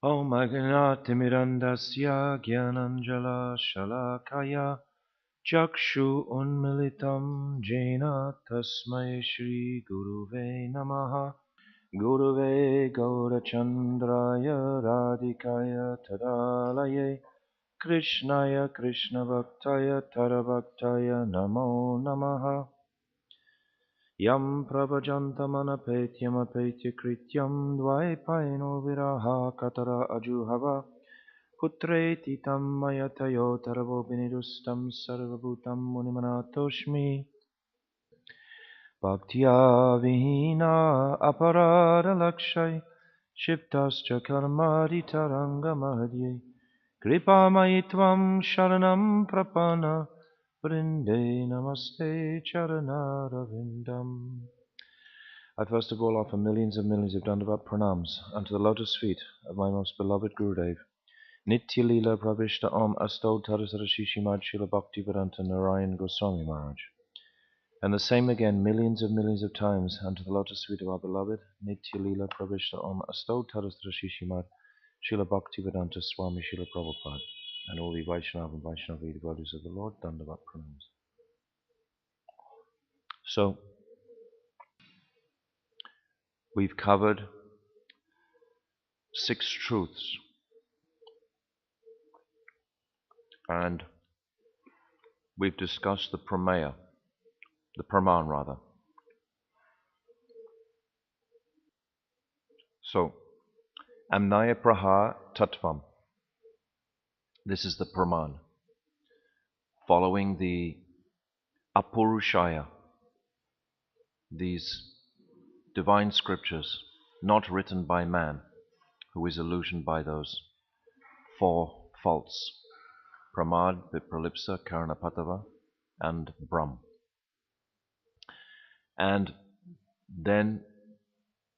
Om Agnaatimirandasya Gyananjala Shalakaya Chakshu Unmilitam Jena Tasmai Shri Guruve Namaha Guruve Gaurachandraya Radhikaya Tadalaye Krishnaya Krishna Bhaktaya Tarabhaktaya Namo Namaha Yam Prabhajantamanapetya Krityam Dvaipaino Viraha Katara Ajuhava Putreti Tammayatayo Taravo Binidustam Sarvabhutam Munimanatoshmi Bhaktya Vihina Aparada Lakshay Shiptascha Karmadi Taranga Mahadye Kripa Maitvam Sharanam Prapana Vrinde Namaste Charanaravindam. I first of all offer millions and millions of Dandavat pranams unto the lotus feet of my most beloved Gurudev, Nitya Leela Pravishta Om Astod Tarasara Shishimad Srila Bhaktivedanta Narayan Goswami Maharaj. And the same again millions of times unto the lotus feet of our beloved Nitya Leela Pravishta Om Astod Tarasara Shishimad Srila Bhaktivedanta Swami Srila Prabhupada, and all the Vaishnava and Vaishnavi devotees of the Lord, Dandavat pranams. So, we've covered 6 truths, and we've discussed the prameya, the praman rather. So, amnaya praha tattvam. This is the praman. Following the apurushaya, these divine scriptures, not written by man, who is illusioned by those 4 faults: pramad, vipralipsa, karanapatava, and brahm. And then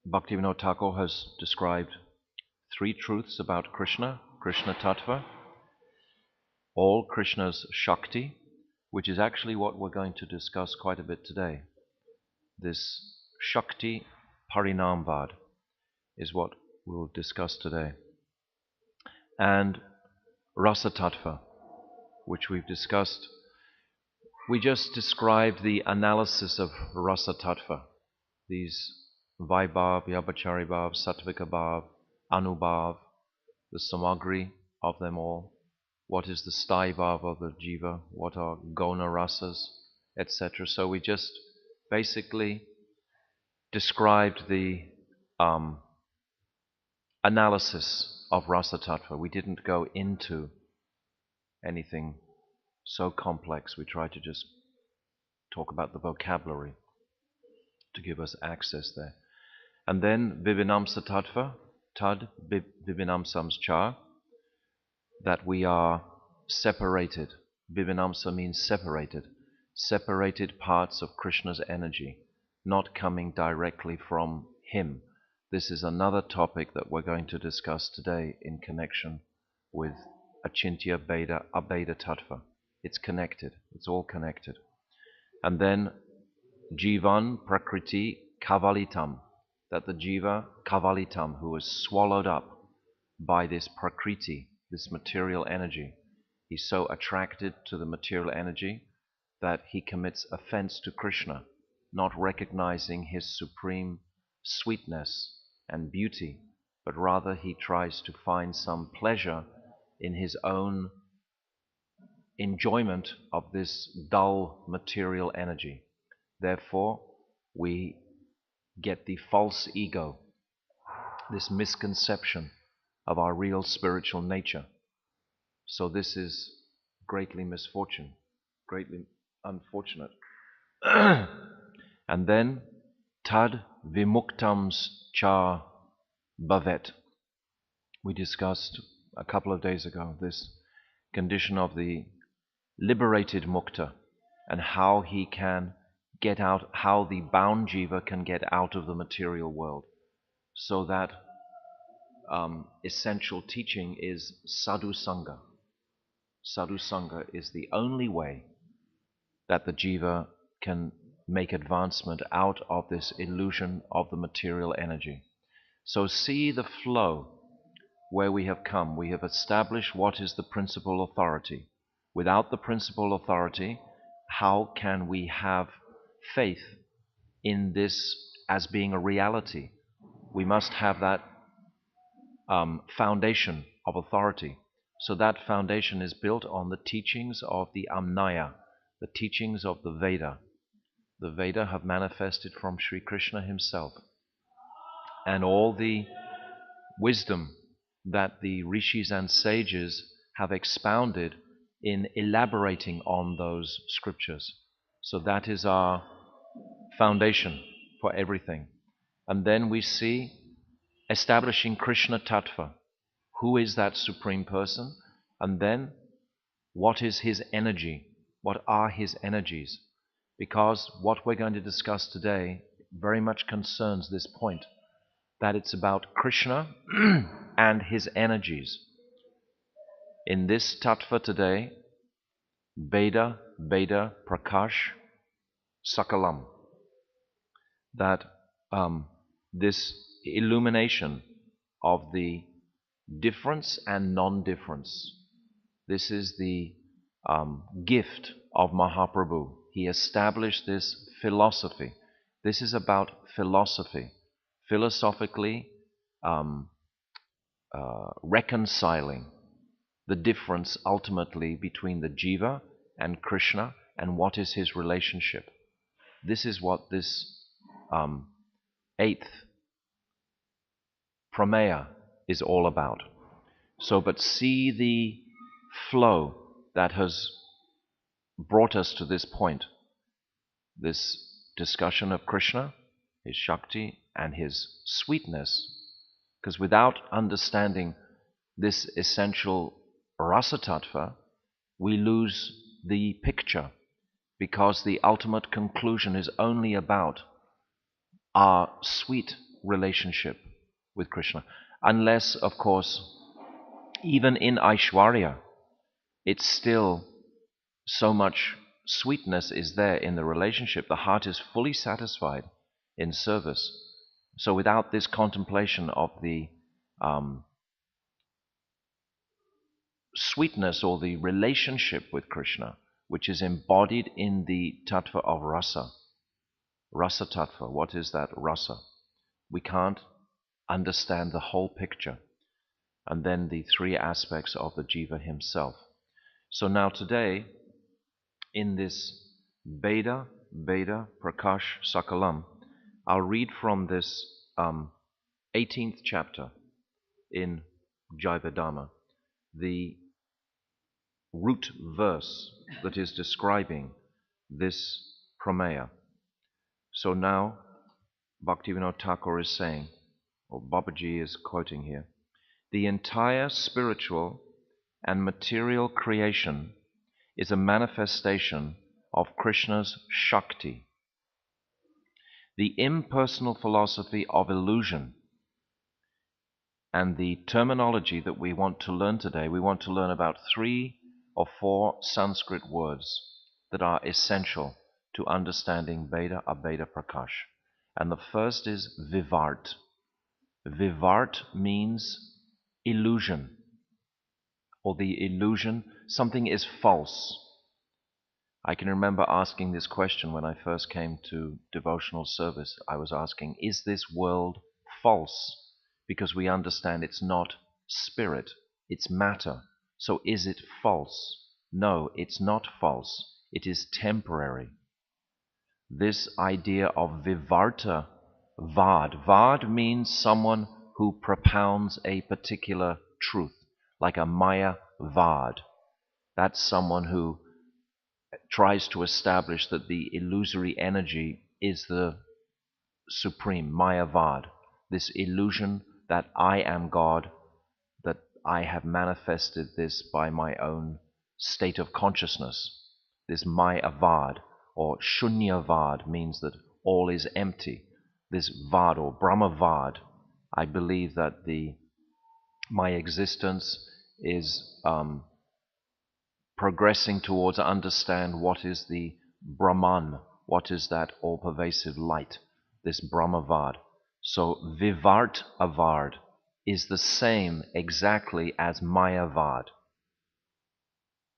Bhaktivinoda Thakur has described 3 truths about Krishna, Krishna Tattva, all Krishna's Shakti, which is actually what we're going to discuss quite a bit today. This Shakti Parinamvad is what we'll discuss today. And Rasa Tattva, which we've discussed. We just described the analysis of Rasa Tattva, these Vaibhav, Yabhachari Bhav, Sattvika Bhav, Anubhav, the samagri of them all. What is the sthai bhav of the jiva? What are gona rasas, etc. So we just basically described the analysis of Rasa Tattva. We didn't go into anything so complex. We tried to just talk about the vocabulary to give us access there. And then Vivinamsa Tattva, Tad Vivinamsams Cha, that we are separated. Vivinamsa means separated. Separated parts of Krishna's energy, not coming directly from him. This is another topic that we're going to discuss today in connection with Acintya Bheda Abheda Tattva. It's connected. It's all connected. And then Jivan Prakriti Kavalitam, that the Jiva Kavalitam, who is swallowed up by this Prakriti, this material energy. He's so attracted to the material energy that he commits offense to Krishna, not recognizing his supreme sweetness and beauty, but rather he tries to find some pleasure in his own enjoyment of this dull material energy. Therefore, we get the false ego, this misconception of our real spiritual nature. So this is greatly misfortune, greatly unfortunate. And then tad vimuktams cha bhavet. We discussed a couple of days ago this condition of the liberated mukta and how he can get out, how the bound jiva can get out of the material world. So that essential teaching is sadhu sangha. Sadhu sangha is the only way that the jiva can make advancement out of this illusion of the material energy. So see the flow where we have come. We have established what is the principal authority. Without the principal authority, how can we have faith in this as being a reality? We must have that foundation of authority. So that foundation is built on the teachings of the Amnaya, the teachings of the Veda. The Veda have manifested from Sri Krishna himself. And all the wisdom that the rishis and sages have expounded in elaborating on those scriptures. So that is our foundation for everything. And then we see establishing Krishna Tattva. Who is that Supreme Person? And then what is his energy? What are his energies? Because what we're going to discuss today very much concerns this point, that it's about Krishna and his energies. In this tattva today, Veda, Prakash, Sakalam, that this illumination of the difference and non-difference, this is the gift of Mahaprabhu. He established this philosophy. This is about philosophy. Philosophically reconciling the difference ultimately between the jiva and Krishna and what is his relationship. This is what this eighth prameya is all about. So, but see the flow that has brought us to this point. This discussion of Krishna, his Shakti, and his sweetness. Because without understanding this essential rasa tattva, we lose the picture, because the ultimate conclusion is only about our sweet relationship with Krishna. Unless, of course, even in Aishwarya, it's still so much sweetness is there in the relationship. The heart is fully satisfied in service. So without this contemplation of the sweetness or the relationship with Krishna, which is embodied in the tattva of rasa, rasa tattva, what is that rasa? We can't understand the whole picture. And then the three aspects of the jiva himself. So now today, in this Veda, Prakash, Sakalam, I'll read from this 18th chapter in Jaivedama, the root verse that is describing this prameya. So now, Bhaktivinoda Thakur is saying, or Babaji is quoting here, the entire spiritual and material creation is a manifestation of Krishna's Shakti. The impersonal philosophy of illusion and the terminology that we want to learn today, we want to learn about 3 or 4 Sanskrit words that are essential to understanding Veda, Abheda, Prakash. And the first is Vivart. Vivart means illusion, or the illusion, something is false. I can remember asking this question when I first came to devotional service. I was asking, is this world false? Because we understand it's not spirit, it's matter. So is it false? No, it's not false. It is temporary. This idea of vivarta, vad means someone who propounds a particular truth, like a maya vad. That's someone who tries to establish that the illusory energy is the supreme, Mayavad, this illusion that I am God, that I have manifested this by my own state of consciousness. This Mayavad, or Shunyavad, means that all is empty. This Vad, or Brahmavad, I believe that my existence is progressing towards understand what is the Brahman, what is that all-pervasive light, this Brahmavad. So Vivart Avard, is the same exactly as Mayavad.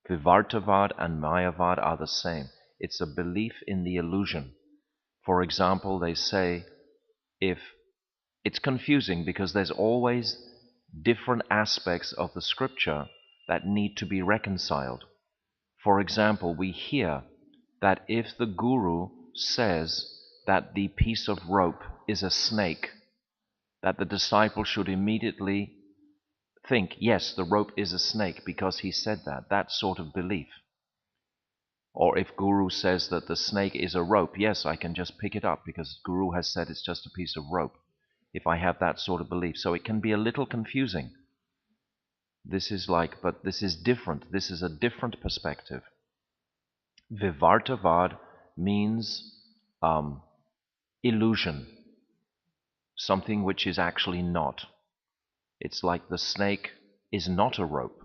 Vivartavad and Mayavad are the same. It's a belief in the illusion. For example, they say if it's confusing because there's always different aspects of the scripture that need to be reconciled. For example, we hear that if the guru says that the piece of rope is a snake, that the disciple should immediately think, yes, the rope is a snake because he said that. That sort of belief. Or if Guru says that the snake is a rope, yes, I can just pick it up because Guru has said it's just a piece of rope. If I have that sort of belief. So it can be a little confusing. This is like, but this is different. This is a different perspective. Vivartavad means illusion. Something which is actually not. It's like the snake is not a rope.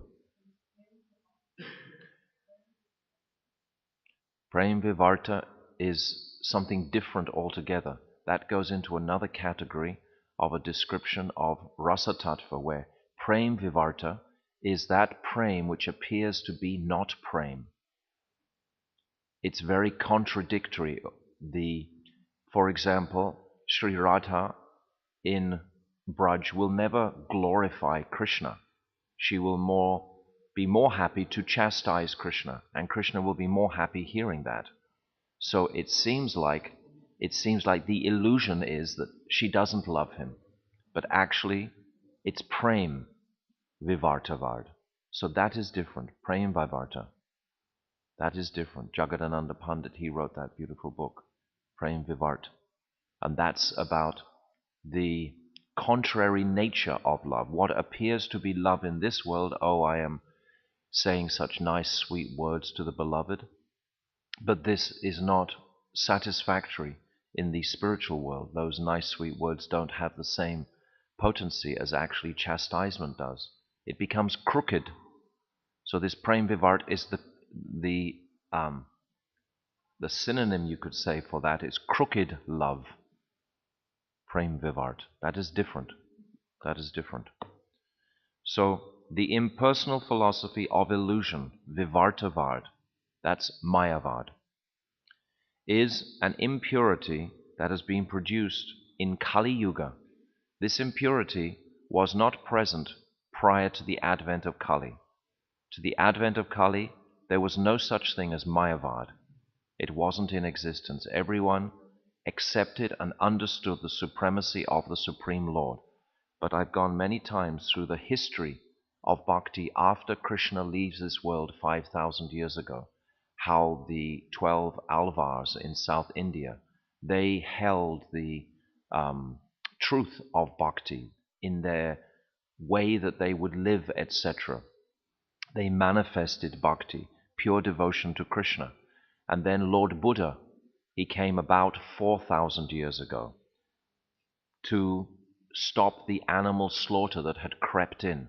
Prem Vivarta is something different altogether. That goes into another category of a description of Rasa Tattva, where Prem Vivarta is that Prem which appears to be not Prem. It's very contradictory. For example, Sri Radha in Braj will never glorify Krishna. She will be more happy to chastise Krishna, and Krishna will be more happy hearing that. So it seems like the illusion is that she doesn't love him, but actually it's Prem Vivartavad. So that is different. Prem Vivarta. That is different. Jagadananda Pandit, he wrote that beautiful book, Prem Vivart. And that's about the contrary nature of love. What appears to be love in this world, oh, I am saying such nice, sweet words to the beloved, but this is not satisfactory in the spiritual world. Those nice, sweet words don't have the same potency as actually chastisement does. It becomes crooked. So this Prem Vivart is the synonym you could say for that is crooked love. Prem Vivart. That is different. That is different. So the impersonal philosophy of illusion, Vivartavad, that's Mayavad, is an impurity that has been produced in Kali Yuga. This impurity was not present prior to the advent of Kali. To the advent of Kali, there was no such thing as Mayavad. It wasn't in existence. Everyone accepted and understood the supremacy of the Supreme Lord. But I've gone many times through the history of bhakti after Krishna leaves this world 5,000 years ago, how the 12 Alvars in South India, they held the truth of bhakti in their way that they would live, etc. They manifested bhakti, pure devotion to Krishna. And then Lord Buddha, he came about 4,000 years ago to stop the animal slaughter that had crept in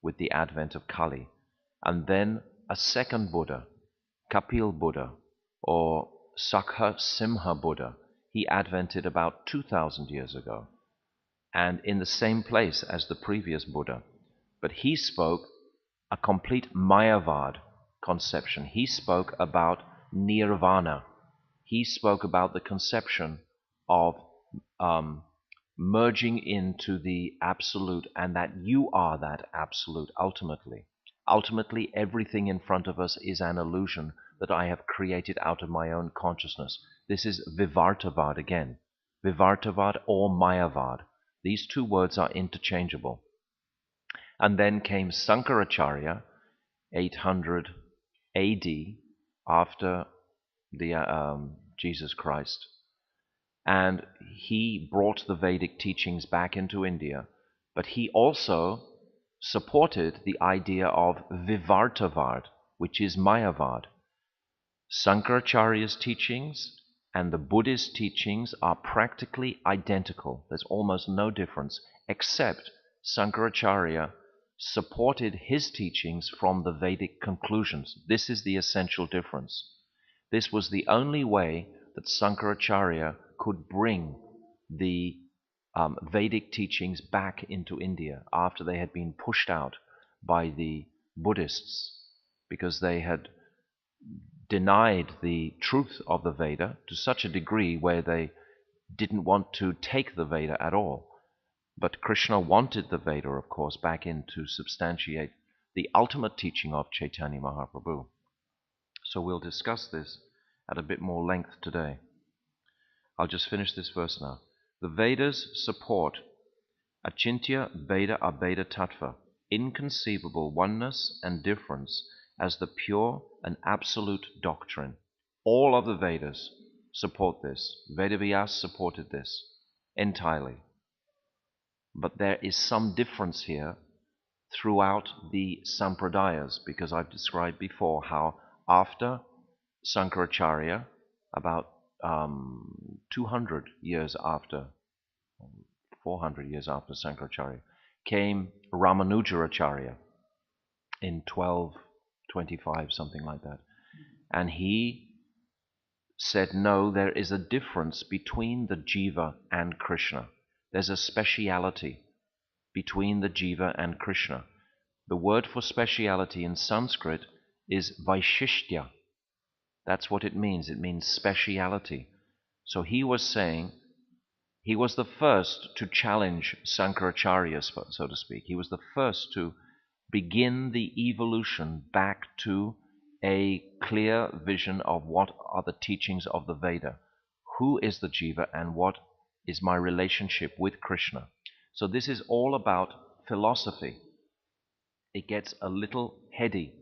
with the advent of Kali. And then a second Buddha, Kapil Buddha, or Sakha Simha Buddha, he advented about 2,000 years ago, and in the same place as the previous Buddha. But he spoke a complete Mayavad conception. He spoke about nirvana. He spoke about the conception of merging into the absolute, and that you are that absolute ultimately. Ultimately, everything in front of us is an illusion that I have created out of my own consciousness. This is Vivartavad again. Vivartavad or Mayavad. These two words are interchangeable. And then came Sankaracharya, 800 AD, after Jesus Christ. And he brought the Vedic teachings back into India, but he also supported the idea of Vivartavad, which is Mayavad. Sankaracharya's teachings and the Buddhist teachings are practically identical. There's almost no difference, except Sankaracharya supported his teachings from the Vedic conclusions. This is the essential difference. This was the only way that Sankaracharya could bring the Vedic teachings back into India after they had been pushed out by the Buddhists because they had denied the truth of the Veda to such a degree where they didn't want to take the Veda at all. But Krishna wanted the Veda, of course, back in to substantiate the ultimate teaching of Chaitanya Mahaprabhu. So we'll discuss this at a bit more length today. I'll just finish this verse now. The Vedas support Acintya Veda Abheda Tattva, inconceivable oneness and difference as the pure and absolute doctrine. All of the Vedas support this. Vedavyas supported this entirely. But there is some difference here throughout the sampradayas, because I've described before how after Sankaracharya, about 200 years after, 400 years after Sankaracharya, came Ramanujaracharya in 1225, something like that. And he said, no, there is a difference between the jiva and Krishna. There's a speciality between the jiva and Krishna. The word for speciality in Sanskrit is Vaishishtya. That's what it means. It means speciality. So he was saying, he was the first to challenge Sankaracharya, so to speak. He was the first to begin the evolution back to a clear vision of what are the teachings of the Veda. Who is the jiva and what is my relationship with Krishna? So this is all about philosophy. It gets a little heady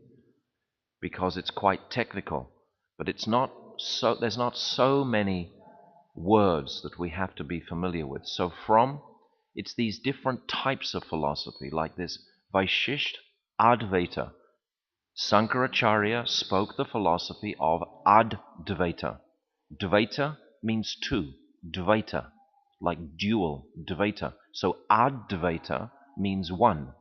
because it's quite technical, but there's not so many words that we have to be familiar with. So it's these different types of philosophy, like this Vaishisht Advaita. Sankaracharya spoke the philosophy of Advaita. Dvaita means two. Dvaita, like dual, Dvaita. So Advaita means one.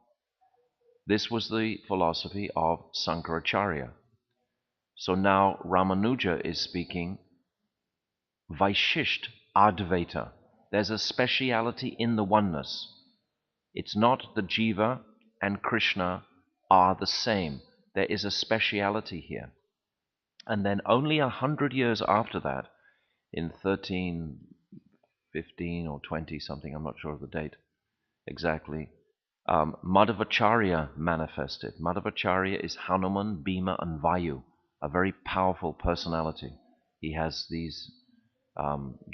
This was the philosophy of Sankaracharya. So now Ramanuja is speaking Vaishisht Advaita. There's a speciality in the oneness. It's not the jiva and Krishna are the same. There is a speciality here. And then only 100 years after that, in 1315 or 20 something, I'm not sure of the date exactly, Madhvacharya manifested. Madhvacharya is Hanuman, Bhima, and Vayu, a very powerful personality. He has these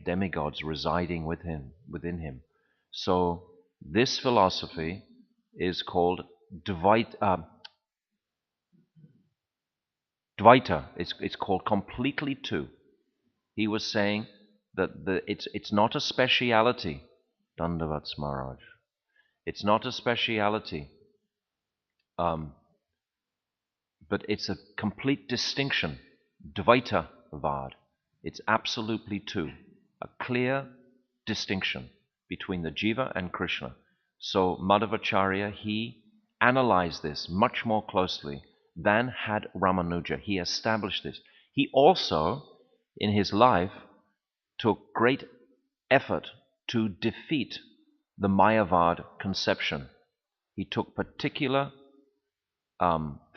demigods residing within him. So this philosophy is called Dvaita. It's called completely two. He was saying that it's not a speciality, Dandavat Smaraj. It's not a speciality, but it's a complete distinction. Dvaita Vad. It's absolutely two. A clear distinction between the jiva and Krishna. So Madhvacharya, he analyzed this much more closely than had Ramanuja. He established this. He also, in his life, took great effort to defeat the Mayavad conception. He took particular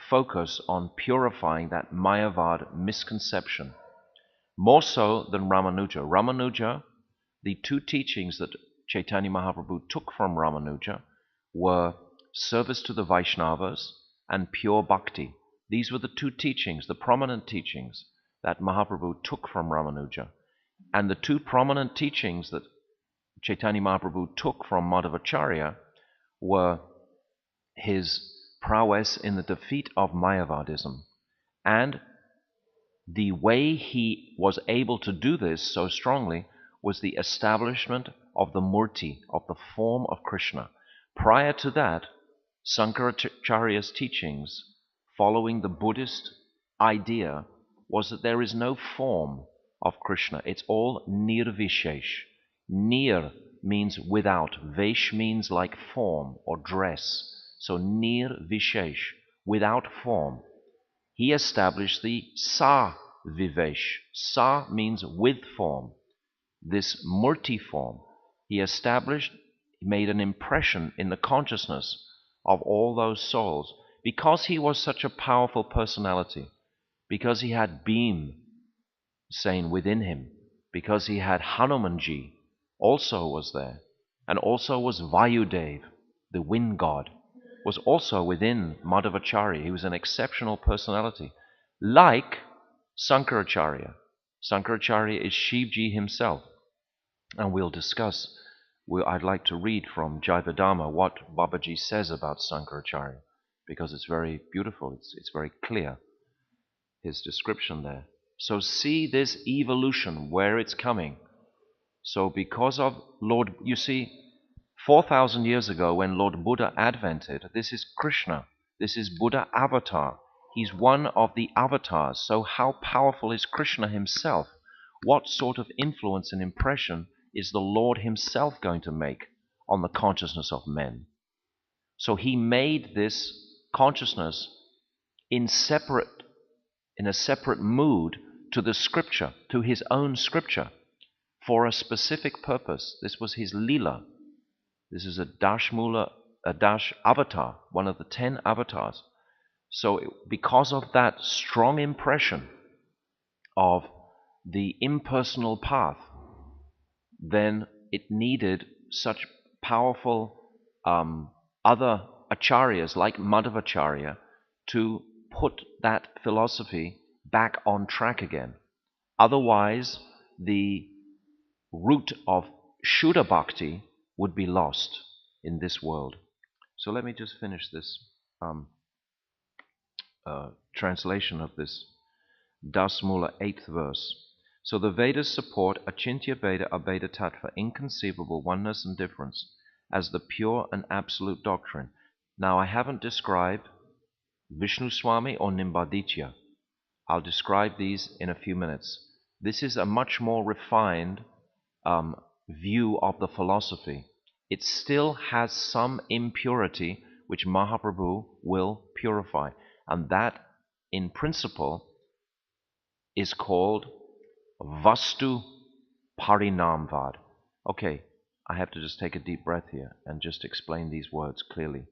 focus on purifying that Mayavad misconception, more so than Ramanuja. Ramanuja, the two teachings that Chaitanya Mahaprabhu took from Ramanuja were service to the Vaishnavas and pure bhakti. These were the two teachings, the prominent teachings that Mahaprabhu took from Ramanuja. And the two prominent teachings that Chaitanya Mahaprabhu took from Madhvacharya were his prowess in the defeat of Mayavadism. And the way he was able to do this so strongly was the establishment of the murti, of the form of Krishna. Prior to that, Sankaracharya's teachings, following the Buddhist idea, was that there is no form of Krishna. It's all nirvishesh. Nir means without. Vesh means like form or dress. So nirvishesh, without form. He established the sa vivesh. Sa means with form. This murti form. He established, made an impression in the consciousness of all those souls. Because he was such a powerful personality, because he had Bhim saying within him, because he had Hanumanji also was there, and also was Vayudev, the wind god, was also within Madhavacharya. He was an exceptional personality, like Sankaracharya. Sankaracharya is Shivji himself, and we'll discuss. I'd like to read from Jivadhamma what Babaji says about Sankaracharya, because it's very beautiful, it's very clear, his description there. So see this evolution, where it's coming. So because of Lord, you see, 4,000 years ago when Lord Buddha advented, this is Krishna, this is Buddha avatar. He's one of the avatars. So how powerful is Krishna himself? What sort of influence and impression is the Lord himself going to make on the consciousness of men? So he made this consciousness in a separate mood to the scripture, to his own scripture, for a specific purpose. This was his lila. This is a Dash Mula, a Dash avatar, one of the 10 avatars. So because of that strong impression of the impersonal path, then it needed such powerful other acharyas like Madhavacharya to put that philosophy back on track again. Otherwise, the root of Shuddha Bhakti would be lost in this world. So let me just finish this translation of this Das Mula 8th verse. So the Vedas support Acintya Veda Abheda Tattva, inconceivable oneness and difference, as the pure and absolute doctrine. Now I haven't described Vishnu Swami or Nimbaditya. I'll describe these in a few minutes. This is a much more refined view of the philosophy. It still has some impurity which Mahaprabhu will purify, and that in principle is called Vastu Parinamvad. Okay, I have to just take a deep breath here and just explain these words clearly.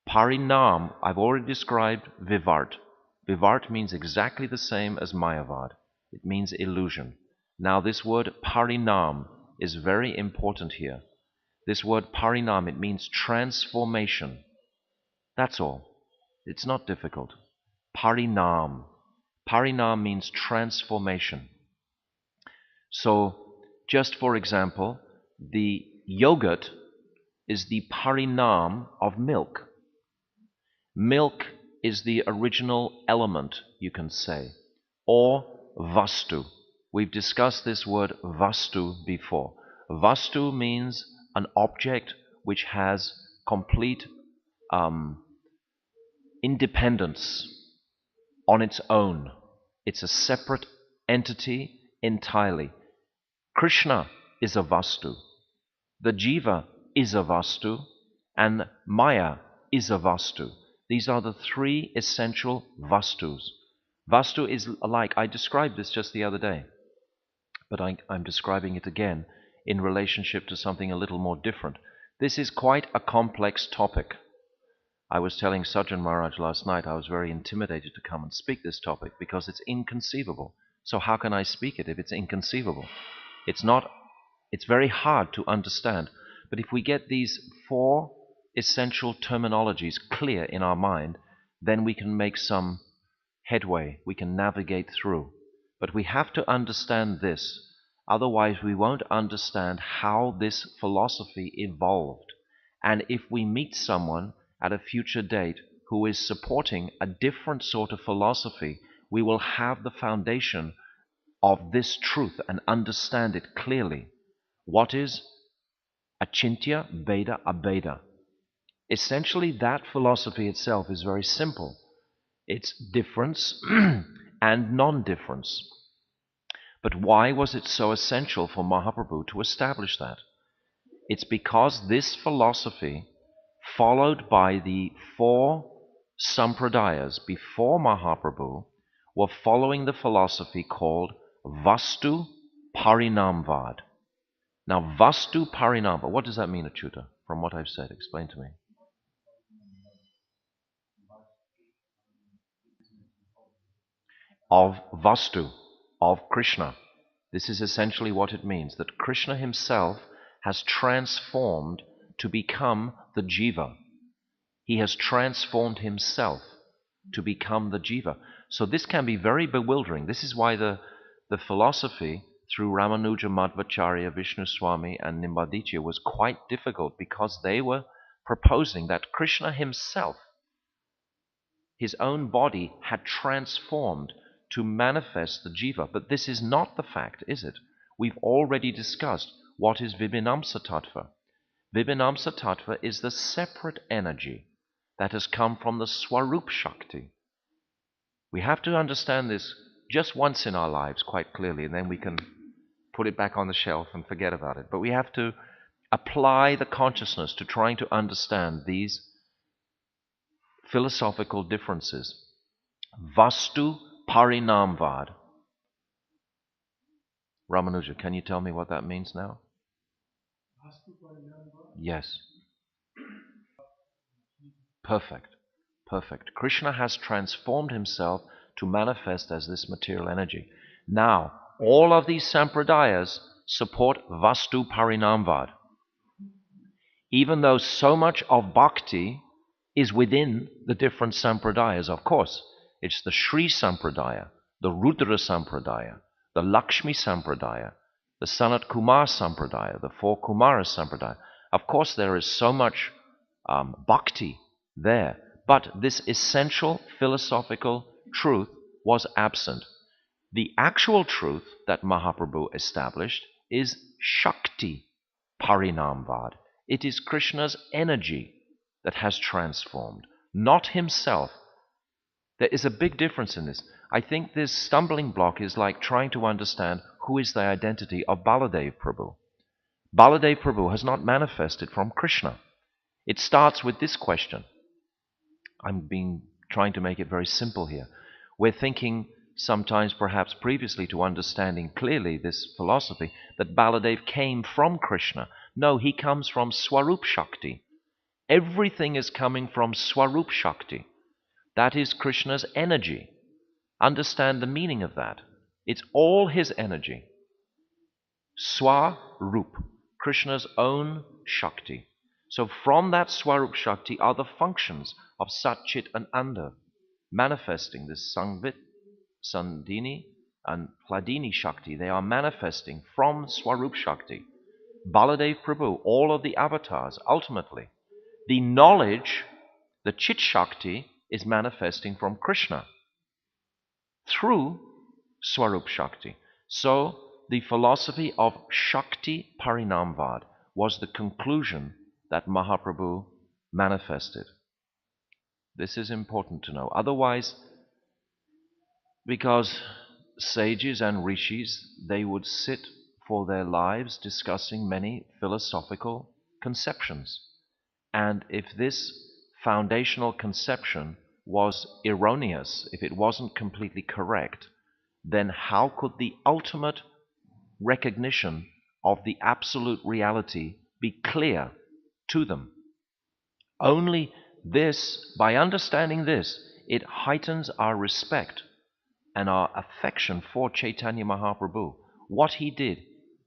Parinam, I've already described Vivart. Vivart means exactly the same as Mayavad. It means illusion. Now this word Parinam is very important here. This word Parinam, it means transformation. That's all. It's not difficult. Parinam. Parinam means transformation. So, just for example, the yogurt is the parinam of milk. Milk is the original element, you can say, or vastu. We've discussed this word vastu before. Vastu means an object which has complete independence on its own. It's a separate entity entirely. Krishna is a vastu. The jiva is a vastu, and Maya is a vastu. These are the three essential vastus. Vastu is like, I described this just the other day, but I'm describing it again in relationship to something a little more different. This is quite a complex topic. I was telling Sajjan Maharaj last night I was very intimidated to come and speak this topic because it's inconceivable. So how can I speak it if it's inconceivable? It's very hard to understand. But if we get these 4 essential terminologies clear in our mind, then we can make some headway. We can navigate through. But we have to understand this. Otherwise, we won't understand how this philosophy evolved. And if we meet someone at a future date who is supporting a different sort of philosophy, we will have the foundation of this truth and understand it clearly. What is Acintya Veda Abheda? Essentially, that philosophy itself is very simple. It's difference and non-difference. But why was it so essential for Mahaprabhu to establish that? It's because this philosophy, followed by the 4 sampradayas before Mahaprabhu, were following the philosophy called Vastu Parinamvad. Now, Vastu Parinama, what does that mean, Achyuta? From what I've said, explain to me. Of Vastu, of Krishna. This is essentially what it means, that Krishna himself has transformed to become the jiva. He has transformed himself to become the jiva. So this can be very bewildering. This is why the philosophy through Ramanuja, Madhvacharya, Vishnu Swami, and Nimbaditya was quite difficult, because they were proposing that Krishna himself, his own body, had transformed to manifest the jiva. But this is not the fact, is it? We've already discussed what is Vibhinamsa Tattva. Vibhinamsa Tattva is the separate energy that has come from the Swarup Shakti. We have to understand this just once in our lives quite clearly, and then we can put it back on the shelf and forget about it. But we have to apply the consciousness to trying to understand these philosophical differences. Vastu Parinamvad. Ramanuja, can you tell me what that means now? Yes. Perfect. Perfect. Krishna has transformed himself to manifest as this material energy. Now, all of these sampradayas support Vastu Parinamvad. Even though so much of bhakti is within the different sampradayas, of course. It's the Sri Sampradaya, the Rudra Sampradaya, the Lakshmi Sampradaya, the Sanat Kumar Sampradaya, the four Kumara Sampradaya. Of course, there is so much bhakti there, but this essential philosophical truth was absent. The actual truth that Mahaprabhu established is Shakti Parinamvad. It is Krishna's energy that has transformed, not himself. There is a big difference in this. I think this stumbling block is like trying to understand who is the identity of Baladev Prabhu. Baladev Prabhu has not manifested from Krishna. It starts with this question. I'm trying to make it very simple here. We're thinking sometimes, perhaps previously to understanding clearly this philosophy, that Baladev came from Krishna. No, he comes from Swarup Shakti. Everything is coming from Swarup Shakti. That is Krishna's energy. Understand the meaning of that. It's all his energy. Swarup, Krishna's own Shakti. So from that Swarup Shakti are the functions of Sat, Chit and Anda, manifesting this Sangvit, Sandini and Hladini Shakti. They are manifesting from Swarup Shakti. Baladev Prabhu, all of the avatars, ultimately. The knowledge, the Chit Shakti, is manifesting from Krishna through Swarup Shakti. So the philosophy of Shakti Parinamvad was the conclusion that Mahaprabhu manifested. This is important to know. Otherwise, because sages and rishis, they would sit for their lives discussing many philosophical conceptions. And if this foundational conception was erroneous, if it wasn't completely correct, then how could the ultimate recognition of the absolute reality be clear to them? Only this, by understanding this, it heightens our respect and our affection for Chaitanya Mahaprabhu. What he did,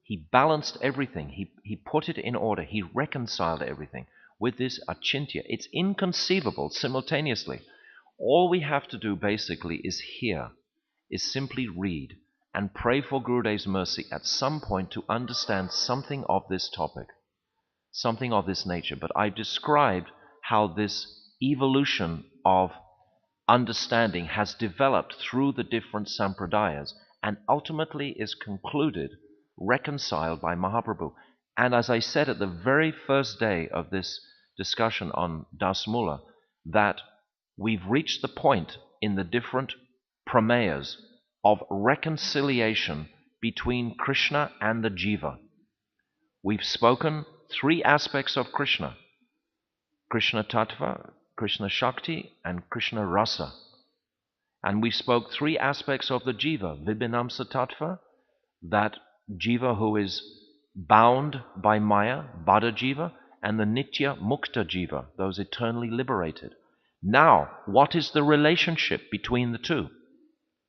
he balanced everything, he put it in order, he reconciled everything with this Acintya. It's inconceivable simultaneously. All we have to do basically is hear, is simply read and pray for Gurudev's mercy at some point to understand something of this topic, something of this nature. But I described how this evolution of understanding has developed through the different sampradayas and ultimately is concluded, reconciled by Mahaprabhu. And as I said at the very first day of this discussion on Das Mula, that we've reached the point in the different prameyas of reconciliation between Krishna and the jiva. We've spoken three aspects of Krishna: Krishna Tattva, Krishna Shakti, and Krishna Rasa. And we spoke three aspects of the jiva: Vibhinamsa Tattva, that jiva who is bound by Maya, Bada Jiva, and the Nitya Mukta Jiva, those eternally liberated. Now, what is the relationship between the two?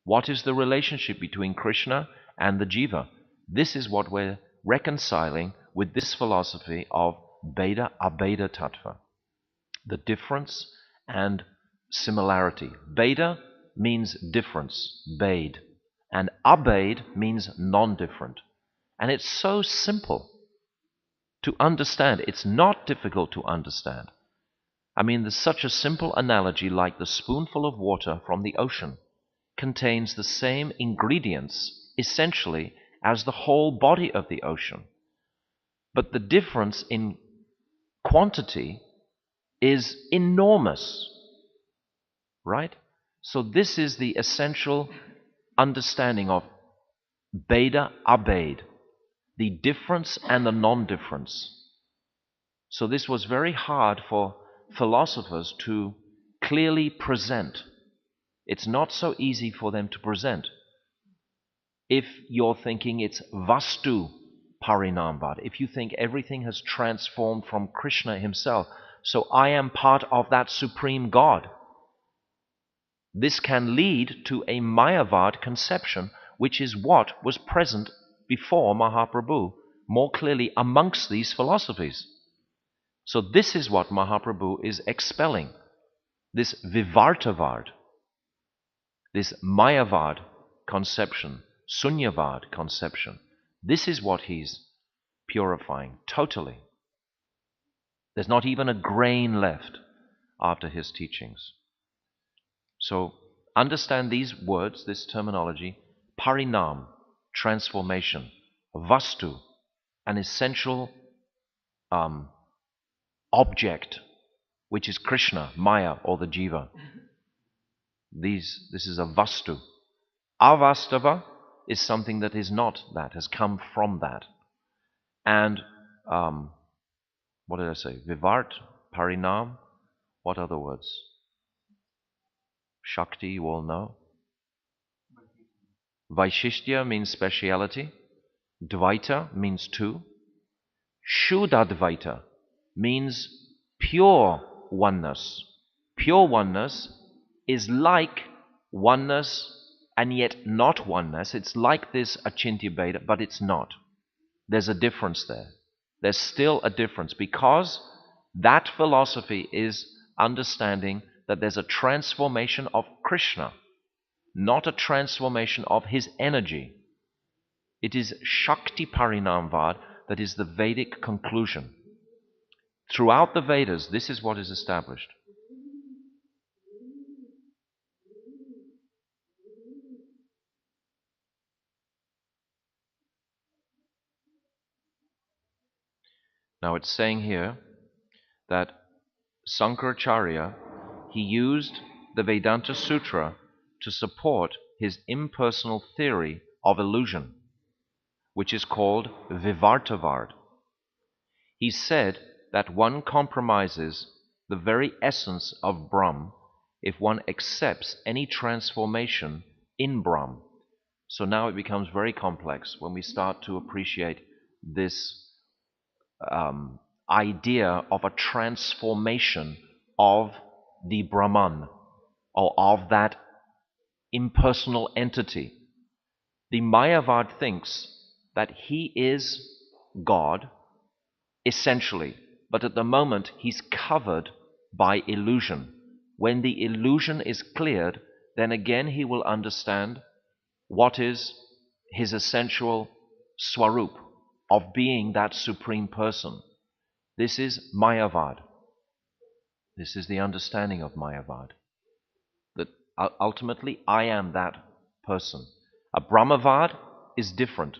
What is the relationship between Krishna and the Jiva? This is what we're reconciling with this philosophy of Beda Abeda Tattva. The difference and similarity. Beda means difference, Bade, and Abed means non-different. And it's so simple to understand. It's not difficult to understand. I mean, there's such a simple analogy like the spoonful of water from the ocean contains the same ingredients, essentially, as the whole body of the ocean. But the difference in quantity is enormous, right? So this is the essential understanding of Beda Abed, the difference and the non-difference. So this was very hard for philosophers to clearly present. It's not so easy for them to present. If you're thinking it's Vastu Parinamvad, if you think everything has transformed from Krishna himself, so I am part of that supreme God, this can lead to a Mayavad conception, which is what was present before Mahaprabhu, more clearly amongst these philosophies. So this is what Mahaprabhu is expelling, this Vivartavad, this Mayavad conception, Sunyavad conception. This is what he's purifying totally. There's not even a grain left after his teachings. So understand these words, this terminology: parinam, transformation; vastu, an essential object, which is Krishna, Maya, or the Jiva. This is a vastu. Avastava is something that is not that, has come from that. And what did I say? Vivart, parinam, what other words? Shakti, you all know. Vaishishtya means speciality. Dvaita means two. Shuddhadvaita means pure oneness. Pure oneness is like oneness and yet not oneness. It's like this Acintya Beda, but it's not. There's a difference there. There's still a difference, because that philosophy is understanding that there's a transformation of Krishna, not a transformation of his energy. It is Shakti Parinamvad that is the Vedic conclusion. Throughout the Vedas, this is what is established. Now it's saying here that Sankaracharya, he used the Vedanta Sutra to support his impersonal theory of illusion, which is called Vivartavad. He said that one compromises the very essence of Brahm if one accepts any transformation in Brahm. So now it becomes very complex when we start to appreciate this idea of a transformation of the Brahman, or of that impersonal entity. The Mayavad thinks that he is God, essentially, but at the moment he's covered by illusion. When the illusion is cleared, then again he will understand what is his essential swarup of being that supreme person. This is Mayavad. This is the understanding of Mayavad. That ultimately I am that person. A Brahmavad is different.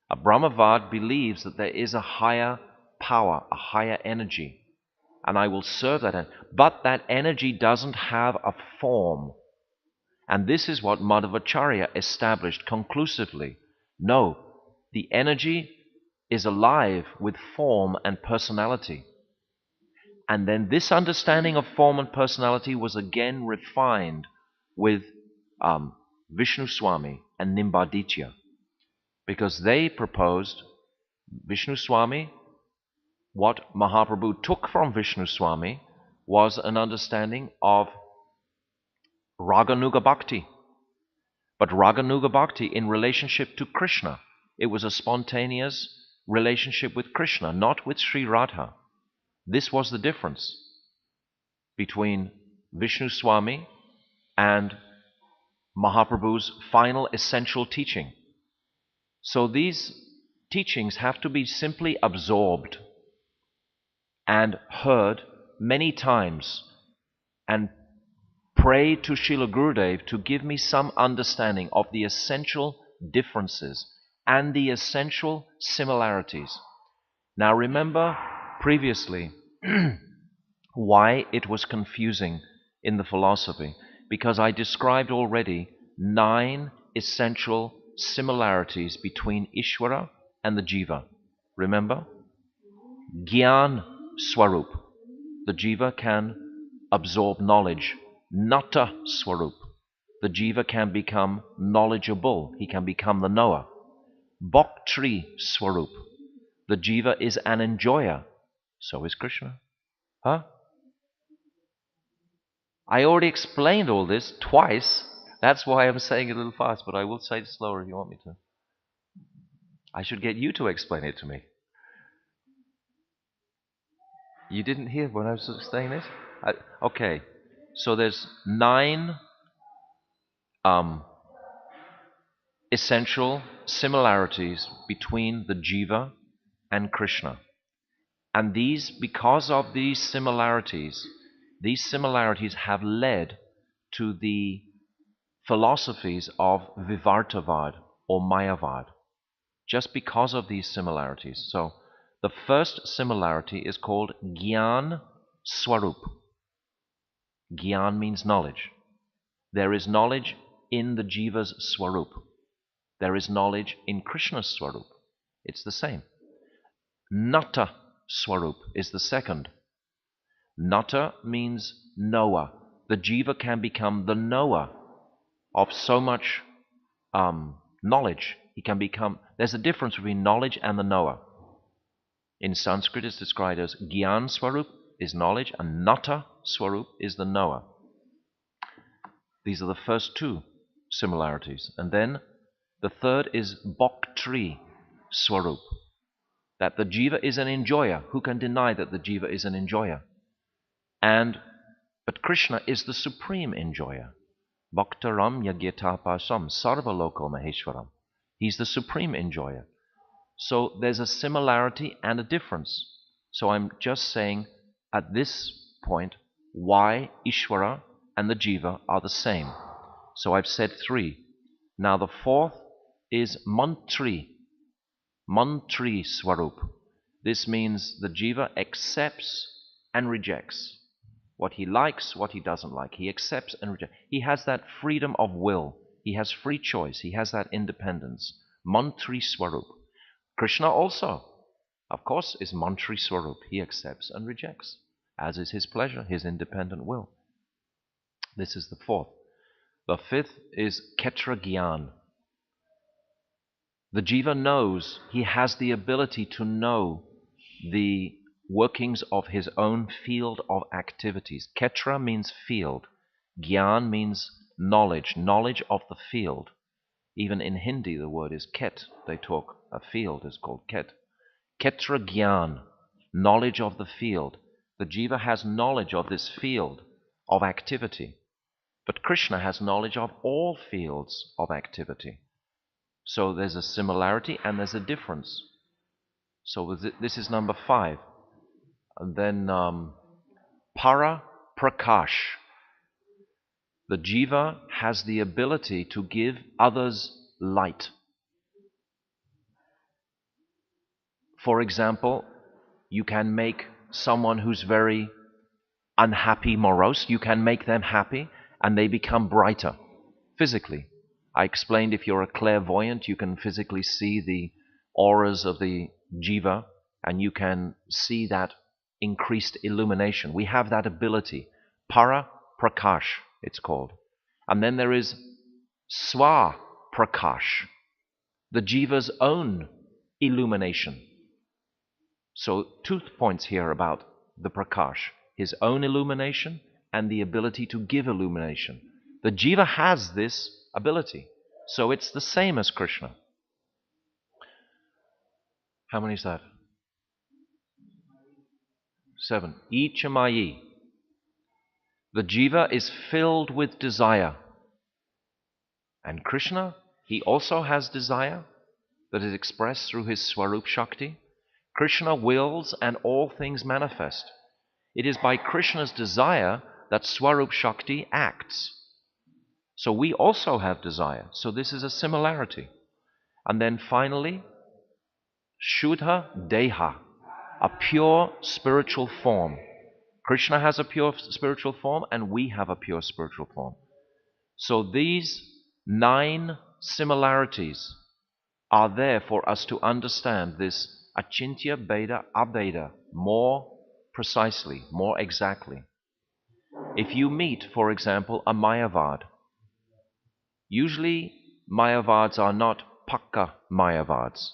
A Brahmavad believes that there is a higher power, a higher energy, and I will serve that. But that energy doesn't have a form. And this is what Madhvacharya established conclusively. No, the energy is alive with form and personality. And then this understanding of form and personality was again refined with Vishnu Swami and Nimbaditya, because they proposed Vishnu Swami, what Mahaprabhu took from Vishnu Swami was an understanding of Raganuga Bhakti. But Raganuga Bhakti in relationship to Krishna. It was a spontaneous relationship with Krishna, not with Sri Radha. This was the difference between Vishnu Swami and Mahaprabhu's final essential teaching. So these teachings have to be simply absorbed and heard many times and pray to Srila Gurudev to give me some understanding of the essential differences and the essential similarities. Now remember previously why it was confusing in the philosophy, because I described already 9 essential similarities between Ishvara and the Jiva. Remember? Gyan Swarup. The Jiva can absorb knowledge. Nata Swarup. The Jiva can become knowledgeable. He can become the knower. Bhaktri Swarup. The Jiva is an enjoyer. So is Krishna. Huh? I already explained all this twice. That's why I'm saying it a little fast, but I will say it slower if you want me to. I should get you to explain it to me. You didn't hear when I was saying this? Okay. So there's 9 essential similarities between the Jiva and Krishna. And because of these similarities have led to the philosophies of Vivartavad or Mayavad, just because of these similarities. So the first similarity is called Gyan Swarup. Gyan means knowledge. There is knowledge in the Jiva's Swarup. There is knowledge in Krishna's Swarup. It's the same. Nata Swarup is the second. Nata means knower. The Jiva can become the knower of so much knowledge. He can become. There's a difference between knowledge and the knower. In Sanskrit, it's described as Gyan Swarup is knowledge, and Nata Swarup is the knower. These are the first 2 similarities. And then the third is Bhaktri Swarup, that the Jiva is an enjoyer. Who can deny that the Jiva is an enjoyer? But Krishna is the supreme enjoyer. Bhaktaram Yagyatapasam Sarvaloko Maheshwaram. He's the supreme enjoyer. So there's a similarity and a difference. So I'm just saying at this point why Ishvara and the Jiva are the same. So I've said 3. Now the fourth is Mantri. Mantri Swarup. This means the Jiva accepts and rejects. What he likes, what he doesn't like. He accepts and rejects. He has that freedom of will. He has free choice. He has that independence. Mantri Swarup. Krishna also, of course, is Mantri Swarup. He accepts and rejects, as is his pleasure, his independent will. This is the fourth. The fifth is Ketra Gyan. The Jiva knows, he has the ability to know the workings of his own field of activities. Ketra means field. Gyan means knowledge, knowledge of the field. Even in Hindi, the word is ket. They talk, a field is called ket. Ketra Gyan, knowledge of the field. The Jiva has knowledge of this field of activity. But Krishna has knowledge of all fields of activity. So there's a similarity and there's a difference. So this is number 5. And then Para Prakash. The Jiva has the ability to give others light. For example, you can make someone who's very unhappy, morose, you can make them happy and they become brighter physically. I explained if you're a clairvoyant, you can physically see the auras of the Jiva and you can see that increased illumination. We have that ability. Para Prakash, it's called. And then there is Swa Prakash, the Jiva's own illumination. So 2 points here about the Prakash, his own illumination and the ability to give illumination. The Jiva has this ability, so it's the same as Krishna. How many is that? 7. Ichamayi. The Jiva is filled with desire. And Krishna, he also has desire that is expressed through his Swarup Shakti. Krishna wills and all things manifest. It is by Krishna's desire that Swarup Shakti acts. So we also have desire. So this is a similarity. And then finally, Shuddha Deha, a pure spiritual form. Krishna has a pure spiritual form and we have a pure spiritual form. So these 9 similarities are there for us to understand this Acintya Beda Abeda more precisely, more exactly. If you meet, for example, a Mayavad, usually Mayavads are not Pakka Mayavads.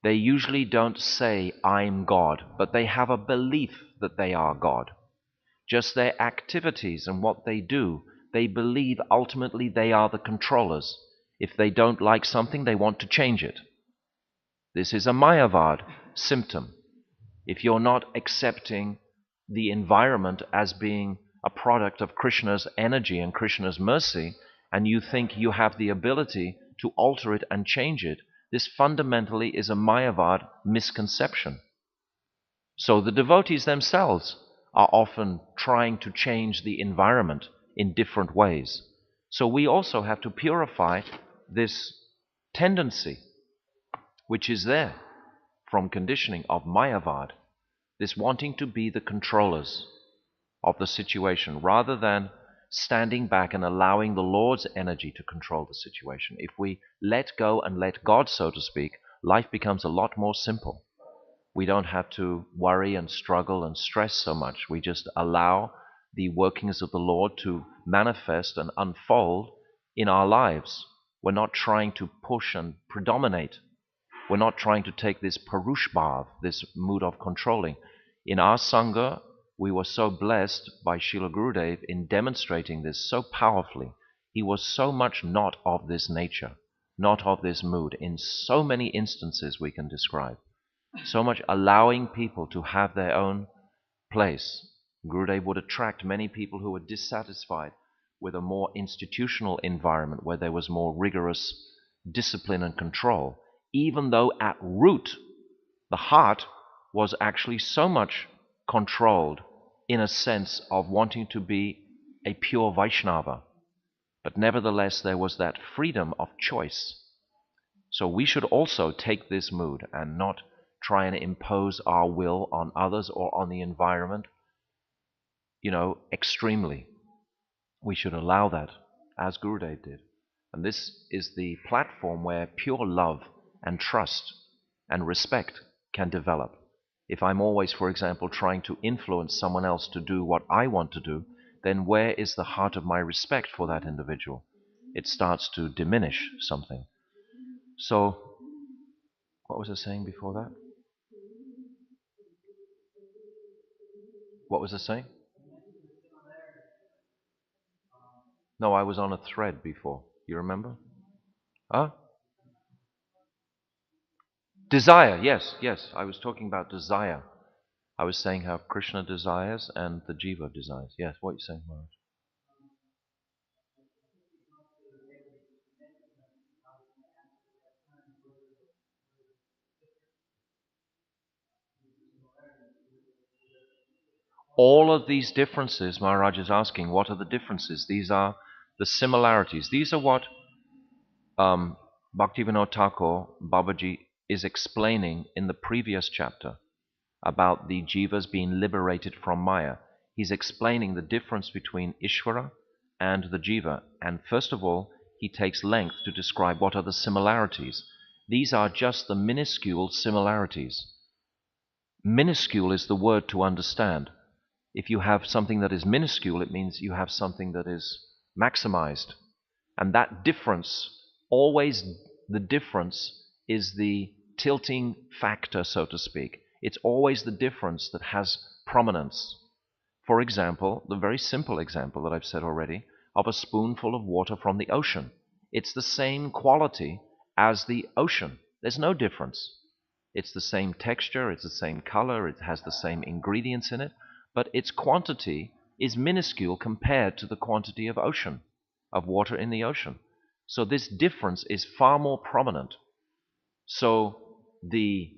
They usually don't say, I'm God, but they have a belief that they are God. Just their activities and what they do, they believe ultimately they are the controllers. If they don't like something, they want to change it. This is a Mayavad symptom. If you're not accepting the environment as being a product of Krishna's energy and Krishna's mercy, and you think you have the ability to alter it and change it, this fundamentally is a Mayavad misconception. So the devotees themselves are often trying to change the environment in different ways. So we also have to purify this tendency which is there from conditioning of Mayavad, this wanting to be the controllers of the situation rather than standing back and allowing the Lord's energy to control the situation. If we let go and let God, so to speak, life becomes a lot more simple. We don't have to worry and struggle and stress so much. We just allow the workings of the Lord to manifest and unfold in our lives. We're not trying to push and predominate. We're not trying to take this Parushbhav, this mood of controlling. In our Sangha, we were so blessed by Srila Gurudev in demonstrating this so powerfully. He was so much not of this nature, not of this mood, in so many instances we can describe. So much allowing people to have their own place. Gurudev would attract many people who were dissatisfied with a more institutional environment where there was more rigorous discipline and control, even though at root the heart was actually so much controlled in a sense of wanting to be a pure Vaishnava. But nevertheless, there was that freedom of choice. So we should also take this mood and not try and impose our will on others or on the environment, extremely. We should allow that, as Gurudev did. And this is the platform where pure love and trust and respect can develop. If I'm always, for example, trying to influence someone else to do what I want to do, then where is the heart of my respect for that individual? It starts to diminish something. So, what was I saying before that? What was I saying? No, I was on a thread before. You remember? Huh? Desire, yes. I was talking about desire. I was saying how Krishna desires and the Jiva desires. Yes, what are you saying, Maharaj? All of these differences, Maharaj is asking, what are the differences? These are the similarities. These are what Bhaktivinoda Thakur, Babaji, is explaining in the previous chapter about the jivas being liberated from Maya. He's explaining the difference between Ishvara and the jiva. And first of all, he takes length to describe what are the similarities. These are just the minuscule similarities. Minuscule is the word to understand. If you have something that is minuscule, it means you have something that is maximized. And that difference, always the difference, is the tilting factor, so to speak. It's always the difference that has prominence. For example, the very simple example that I've said already, of a spoonful of water from the ocean. It's the same quality as the ocean. There's no difference. It's the same texture, it's the same color, it has the same ingredients in it, but its quantity is minuscule compared to the quantity of water in the ocean. So this difference is far more prominent. So the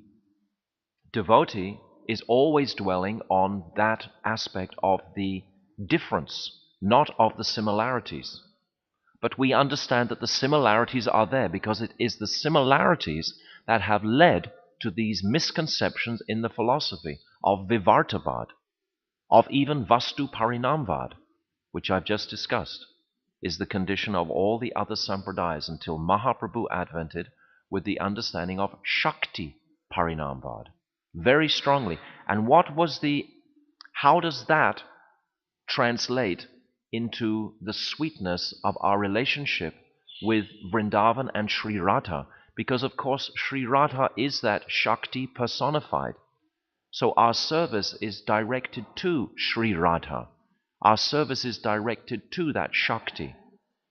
devotee is always dwelling on that aspect of the difference, not of the similarities. But we understand that the similarities are there because it is the similarities that have led to these misconceptions in the philosophy of Vivartavad, of even Vastu Parinamvad, which I've just discussed, is the condition of all the other sampradayas until Mahaprabhu advented with the understanding of Shakti Parinamvad very strongly. And how does that translate into the sweetness of our relationship with Vrindavan and Sri Radha? Because of course Sri Radha is that Shakti personified. So our service is directed to Sri Radha. Our service is directed to that Shakti.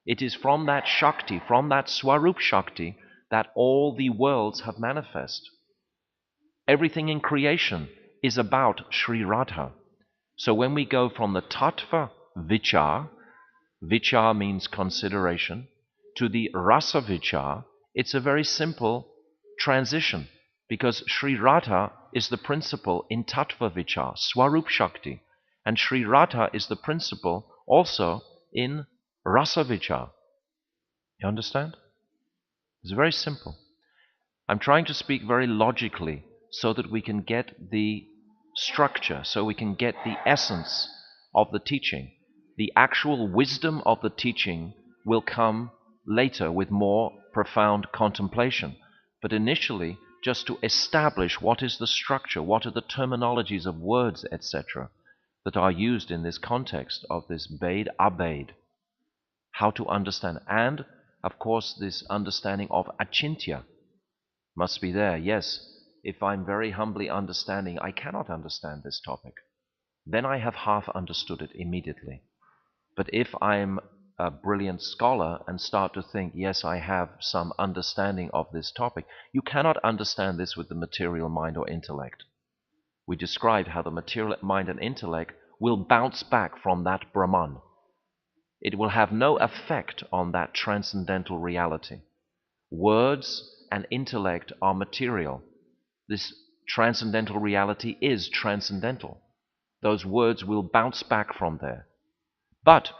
It is from that Shakti, from that Swarup Shakti, that all the worlds have manifest. Everything in creation is about Sri Radha. So when we go from the Tattva Vichar, Vichar means consideration, to the Rasa Vichar, it's a very simple transition, because Sri Radha is the principle in Tattva Vichar, Swarup Shakti, and Sri Radha is the principle also in Rasa Vichar. You understand? It's very simple. I'm trying to speak very logically so that we can get the structure, so we can get the essence of the teaching. The actual wisdom of the teaching will come later with more profound contemplation. But initially, just to establish what is the structure, what are the terminologies of words, etc., that are used in this context of this Bed Abed, how to understand. And, of course, this understanding of Acintya must be there. Yes, if I'm very humbly understanding, I cannot understand this topic. Then I have half understood it immediately. But if I'm a brilliant scholar and start to think, yes, I have some understanding of this topic, you cannot understand this with the material mind or intellect. We described how the material mind and intellect will bounce back from that Brahman. It will have no effect on that transcendental reality. Words and intellect are material. This transcendental reality is transcendental. Those words will bounce back from there. But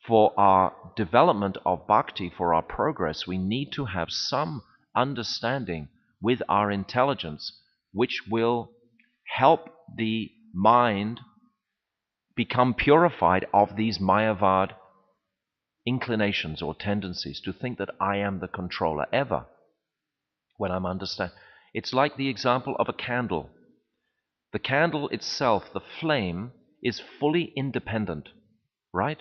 for our development of bhakti, for our progress, we need to have some understanding with our intelligence, which will help the mind become purified of these mayavad inclinations or tendencies to think that I am the controller ever. When I'm understanding, it's like the example of a candle. The candle itself, the flame, is fully independent, right?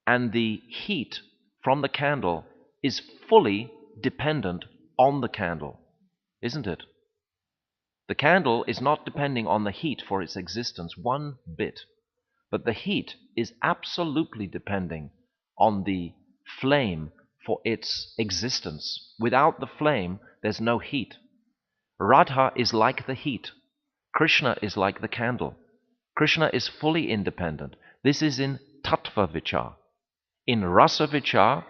And the heat from the candle is fully dependent on the candle, isn't it? The candle is not depending on the heat for its existence one bit, but the heat is absolutely depending on the flame for its existence. Without the flame, there's no heat. Radha is like the heat. Krishna is like the candle. Krishna is fully independent. This is in Tattva Vichar. In Rasa Vichar,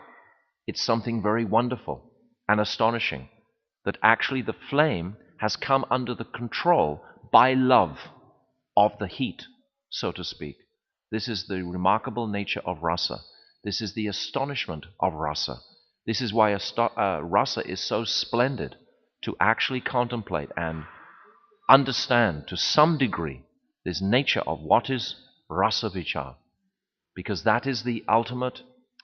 it's something very wonderful and astonishing, that actually the flame has come under the control by love of the heat, so to speak. This is the remarkable nature of rasa. This is the astonishment of rasa. This is why rasa is so splendid to actually contemplate and understand to some degree this nature of what is rasa vichar, because that is the ultimate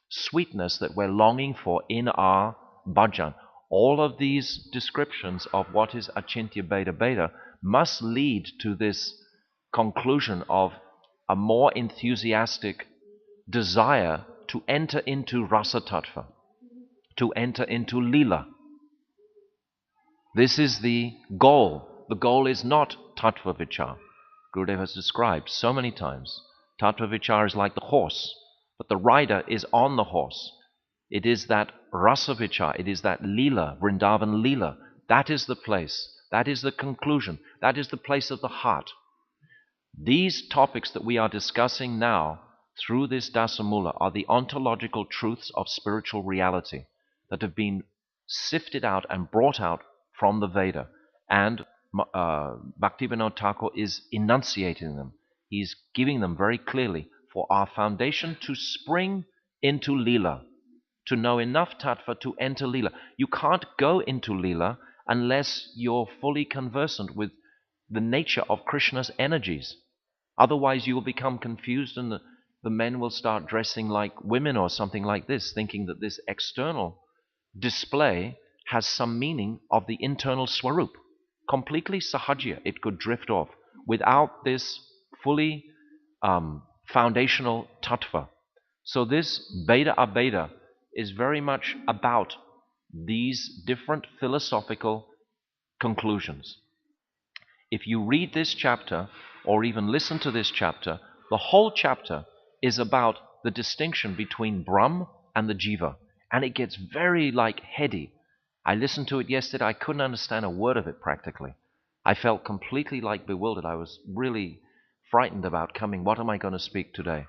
sweetness that we're longing for in our bhajan. All of these descriptions of what is Acintya Beda Beda must lead to this conclusion of a more enthusiastic desire to enter into Rasa Tattva, to enter into Lila. This is the goal The goal is not Tattva Vichar. Gurudev has described so many times. Tattva Vichar is like the horse, but the rider is on the horse. It is that Rasa Vichar, it is that Leela, Vrindavan Leela. That is the place. That is the conclusion. That is the place of the heart. These topics that we are discussing now through this Dasa Mula are the ontological truths of spiritual reality that have been sifted out and brought out from the Veda. And Bhaktivinoda Thakur is enunciating them. He's giving them very clearly for our foundation to spring into Leela, to know enough tattva to enter Leela. You can't go into Leela unless you're fully conversant with the nature of Krishna's energies. Otherwise, you will become confused and the men will start dressing like women or something like this, thinking that this external display has some meaning of the internal swarup. Completely sahajya, it could drift off without this fully foundational tattva. So this Beda Abeda is very much about these different philosophical conclusions. If you read this chapter or even listen to this chapter, the whole chapter is about the distinction between Brahm and the Jiva. And it gets very heady. I listened to it yesterday. I couldn't understand a word of it practically. I felt completely bewildered. I was really frightened about coming. What am I going to speak today?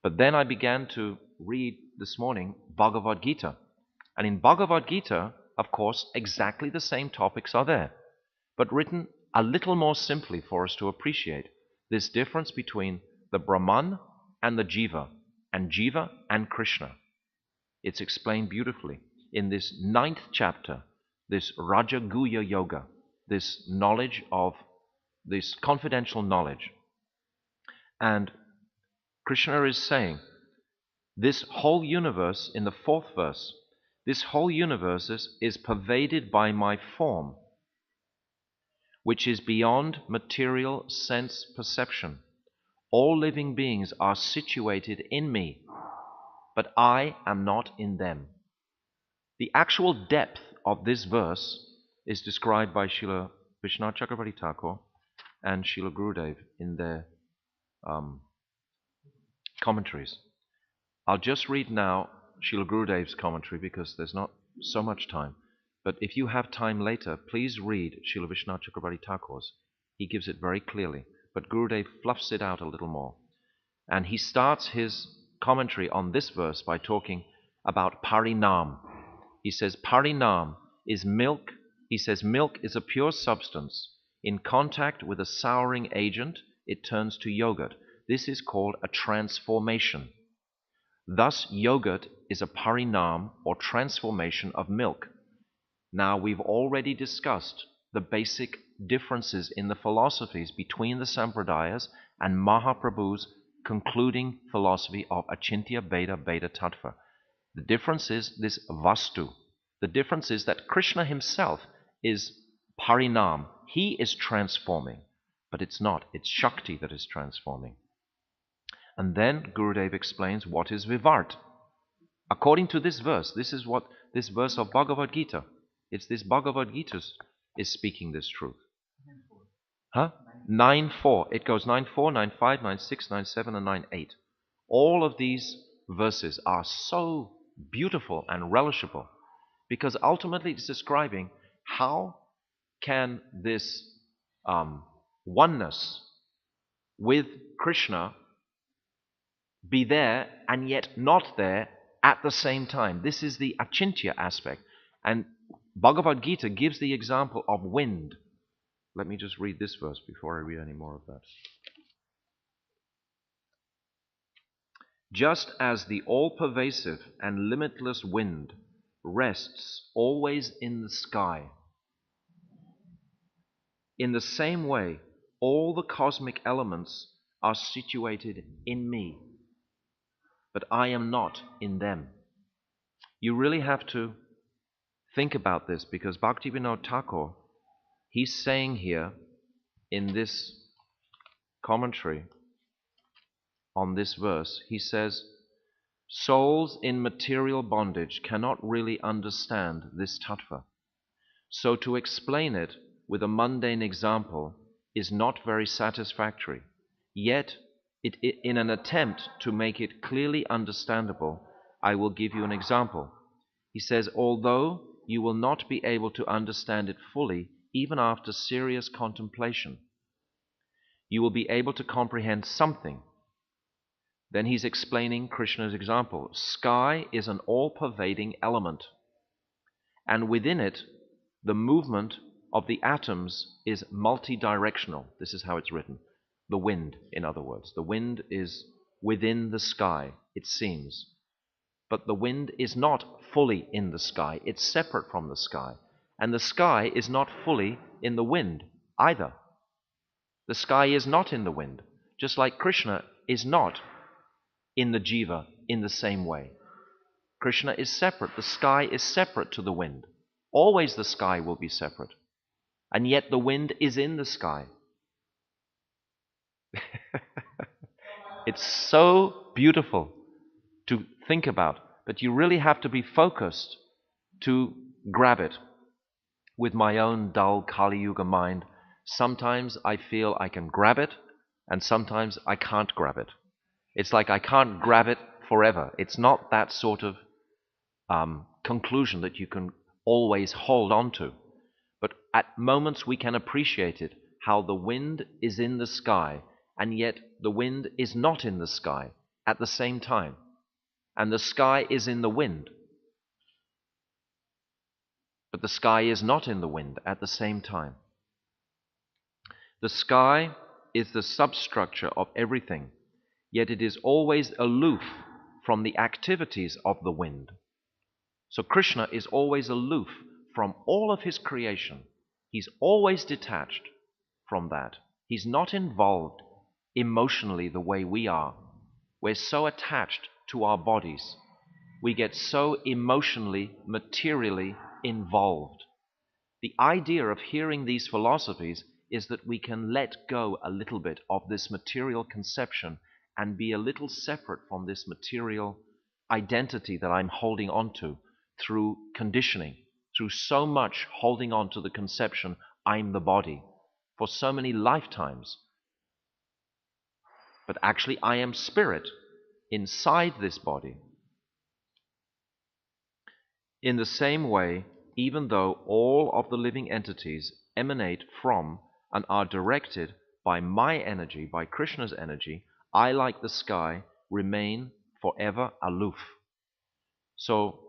But then I began to read this morning Bhagavad Gita. And in Bhagavad Gita, of course, exactly the same topics are there, but written a little more simply for us to appreciate this difference between the Brahman and the Jiva and Krishna. It's explained beautifully in this 9th chapter, this Raja Guhya Yoga, this knowledge of this confidential knowledge. And Krishna is saying, this whole universe, in the 4th verse, this whole universe is pervaded by my form, which is beyond material sense perception. All living beings are situated in me, but I am not in them. The actual depth of this verse is described by Srila Vishnu Chakravarti Thakur and Srila Gurudev in their commentaries. I'll just read now Srila Gurudev's commentary because there's not so much time. But if you have time later, please read Srila Vishnu Chakravarti Thakur's. He gives it very clearly, but Gurudev fluffs it out a little more. And he starts his commentary on this verse by talking about parinam. He says parinam is milk. He says milk is a pure substance. In contact with a souring agent, it turns to yogurt. This is called a transformation. Thus, yogurt is a parinam or transformation of milk. Now, we've already discussed the basic differences in the philosophies between the Sampradayas and Mahaprabhu's concluding philosophy of Acintya Beda Beda Tattva. The difference is this vastu. The difference is that Krishna himself is parinam. He is transforming, but it's not. It's Shakti that is transforming. And then Gurudev explains what is Vivart. According to this verse, this is what this verse of Bhagavad Gita, it's this Bhagavad Gita is speaking this truth. 9.4. It goes 9.4, 9.5, 9.6, 9.7, and 9.8. All of these verses are so beautiful and relishable because ultimately it's describing how can this oneness with Krishna be there and yet not there at the same time. This is the Acintya aspect. And Bhagavad Gita gives the example of wind. Let me just read this verse before I read any more of that. Just as the all-pervasive and limitless wind rests always in the sky, in the same way, all the cosmic elements are situated in me, but I am not in them. You really have to think about this because Bhaktivinoda Thakur, he's saying here in this commentary on this verse, he says, souls in material bondage cannot really understand this tattva. So to explain it, with a mundane example is not very satisfactory. Yet, in an attempt to make it clearly understandable, I will give you an example. He says, although you will not be able to understand it fully, even after serious contemplation, you will be able to comprehend something. Then he's explaining Krishna's example. Sky is an all-pervading element, and within it, the movement of the atoms is multidirectional. This is how it's written. The wind, in other words. The wind is within the sky, it seems. But the wind is not fully in the sky. It's separate from the sky. And the sky is not fully in the wind either. The sky is not in the wind, just like Krishna is not in the jiva in the same way. Krishna is separate. The sky is separate to the wind. Always the sky will be separate. And yet the wind is in the sky. It's so beautiful to think about, but you really have to be focused to grab it. With my own dull Kali Yuga mind, sometimes I feel I can grab it, and sometimes I can't grab it. It's like I can't grab it forever. It's not that sort of conclusion that you can always hold on to. But at moments we can appreciate it, how the wind is in the sky, and yet the wind is not in the sky at the same time. And the sky is in the wind, but the sky is not in the wind at the same time. The sky is the substructure of everything, yet it is always aloof from the activities of the wind. So Krishna is always aloof from all of his creation. He's always detached from that. He's not involved emotionally the way we are. We're so attached to our bodies. We get so emotionally, materially involved. The idea of hearing these philosophies is that we can let go a little bit of this material conception and be a little separate from this material identity that I'm holding on to through conditioning, through so much holding on to the conception, I'm the body, for so many lifetimes. But actually, I am spirit inside this body. In the same way, even though all of the living entities emanate from and are directed by my energy, by Krishna's energy, I, like the sky, remain forever aloof. So,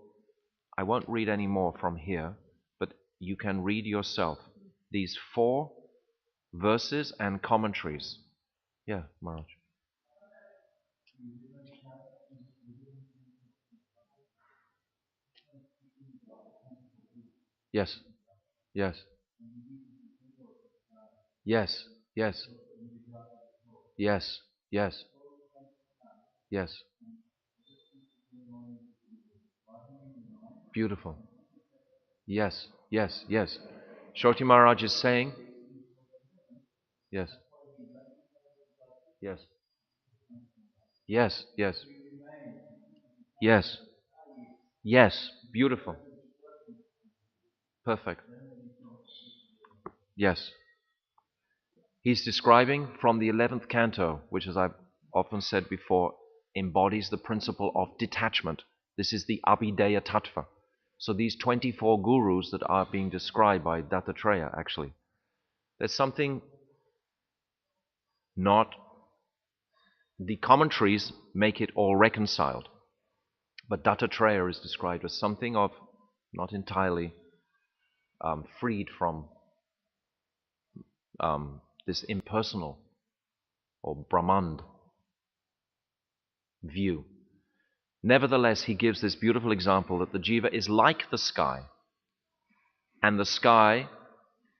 I won't read any more from here, but you can read yourself these 4 verses and commentaries. Yeah, Maharaj. Yes, yes, yes, yes, yes, yes, yes. Beautiful. Yes, yes, yes. Shoti Maharaj is saying, yes, yes, yes, yes, yes, yes. Beautiful. Perfect. Yes. He's describing from the 11th canto, which, as I've often said before, embodies the principle of detachment. This is the Abhideya Tattva. So these 24 gurus that are being described by Dattatreya, actually, there's something not... The commentaries make it all reconciled. But Dattatreya is described as something of not entirely freed from this impersonal or Brahmand view. Nevertheless, he gives this beautiful example that the jiva is like the sky, and the sky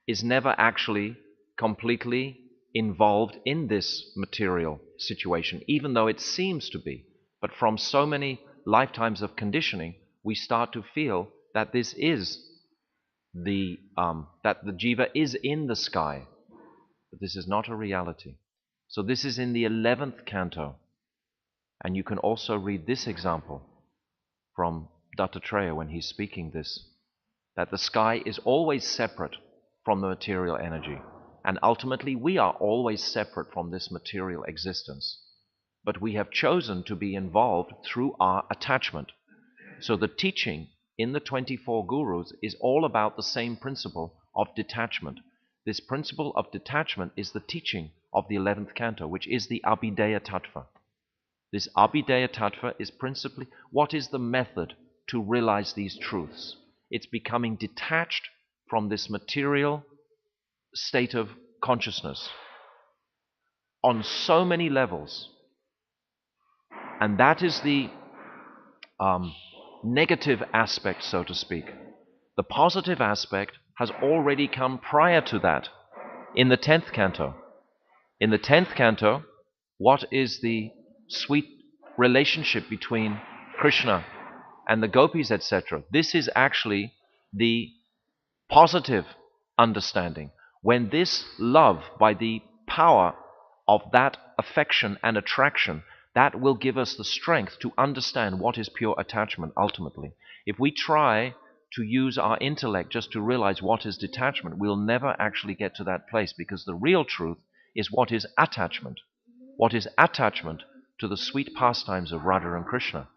is never actually completely involved in this material situation, even though it seems to be. But from so many lifetimes of conditioning, we start to feel that this is that the jiva is in the sky, but this is not a reality. So this is in the 11th canto, and you can also read this example from Dattatreya when he's speaking this, that the sky is always separate from the material energy. And ultimately, we are always separate from this material existence. But we have chosen to be involved through our attachment. So the teaching in the 24 gurus is all about the same principle of detachment. This principle of detachment is the teaching of the 11th canto, which is the Abhideya Tattva. This Abhideya Tattva is principally what is the method to realize these truths. It's becoming detached from this material state of consciousness on so many levels. And that is the negative aspect, so to speak. The positive aspect has already come prior to that in the 10th canto. In the 10th canto, what is the sweet relationship between Krishna and the gopis, etc.? This is actually the positive understanding. When this love, by the power of that affection and attraction, that will give us the strength to understand what is pure attachment ultimately. If we try to use our intellect just to realize what is detachment, we'll never actually get to that place, because the real truth is what is attachment. What is attachment to the sweet pastimes of Radha and Krishna.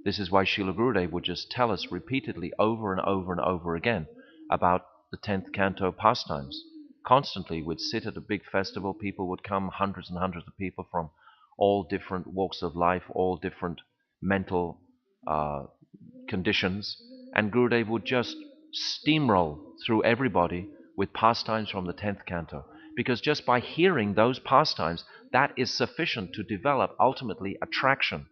This is why Srila Gurudev would just tell us repeatedly over and over and over again about the 10th canto pastimes. Constantly we'd sit at a big festival, people would come, hundreds and hundreds of people from all different walks of life, all different mental conditions, and Gurudev would just steamroll through everybody with pastimes from the 10th canto. Because just by hearing those pastimes, that is sufficient to develop ultimately attraction,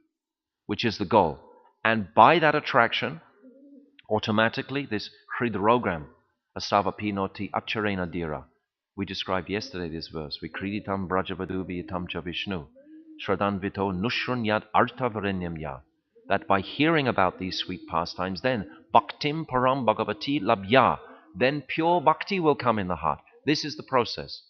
which is the goal. And by that attraction, automatically this hridrogram, asavapinoti acharena dira. We described yesterday this verse, Vikriditam brajavadubiyatam cha Vishnu, shradanvito nushrunyat artavarenyam ya. That by hearing about these sweet pastimes, then bhaktim param bhagavati labhya, then pure bhakti will come in the heart. This is the process.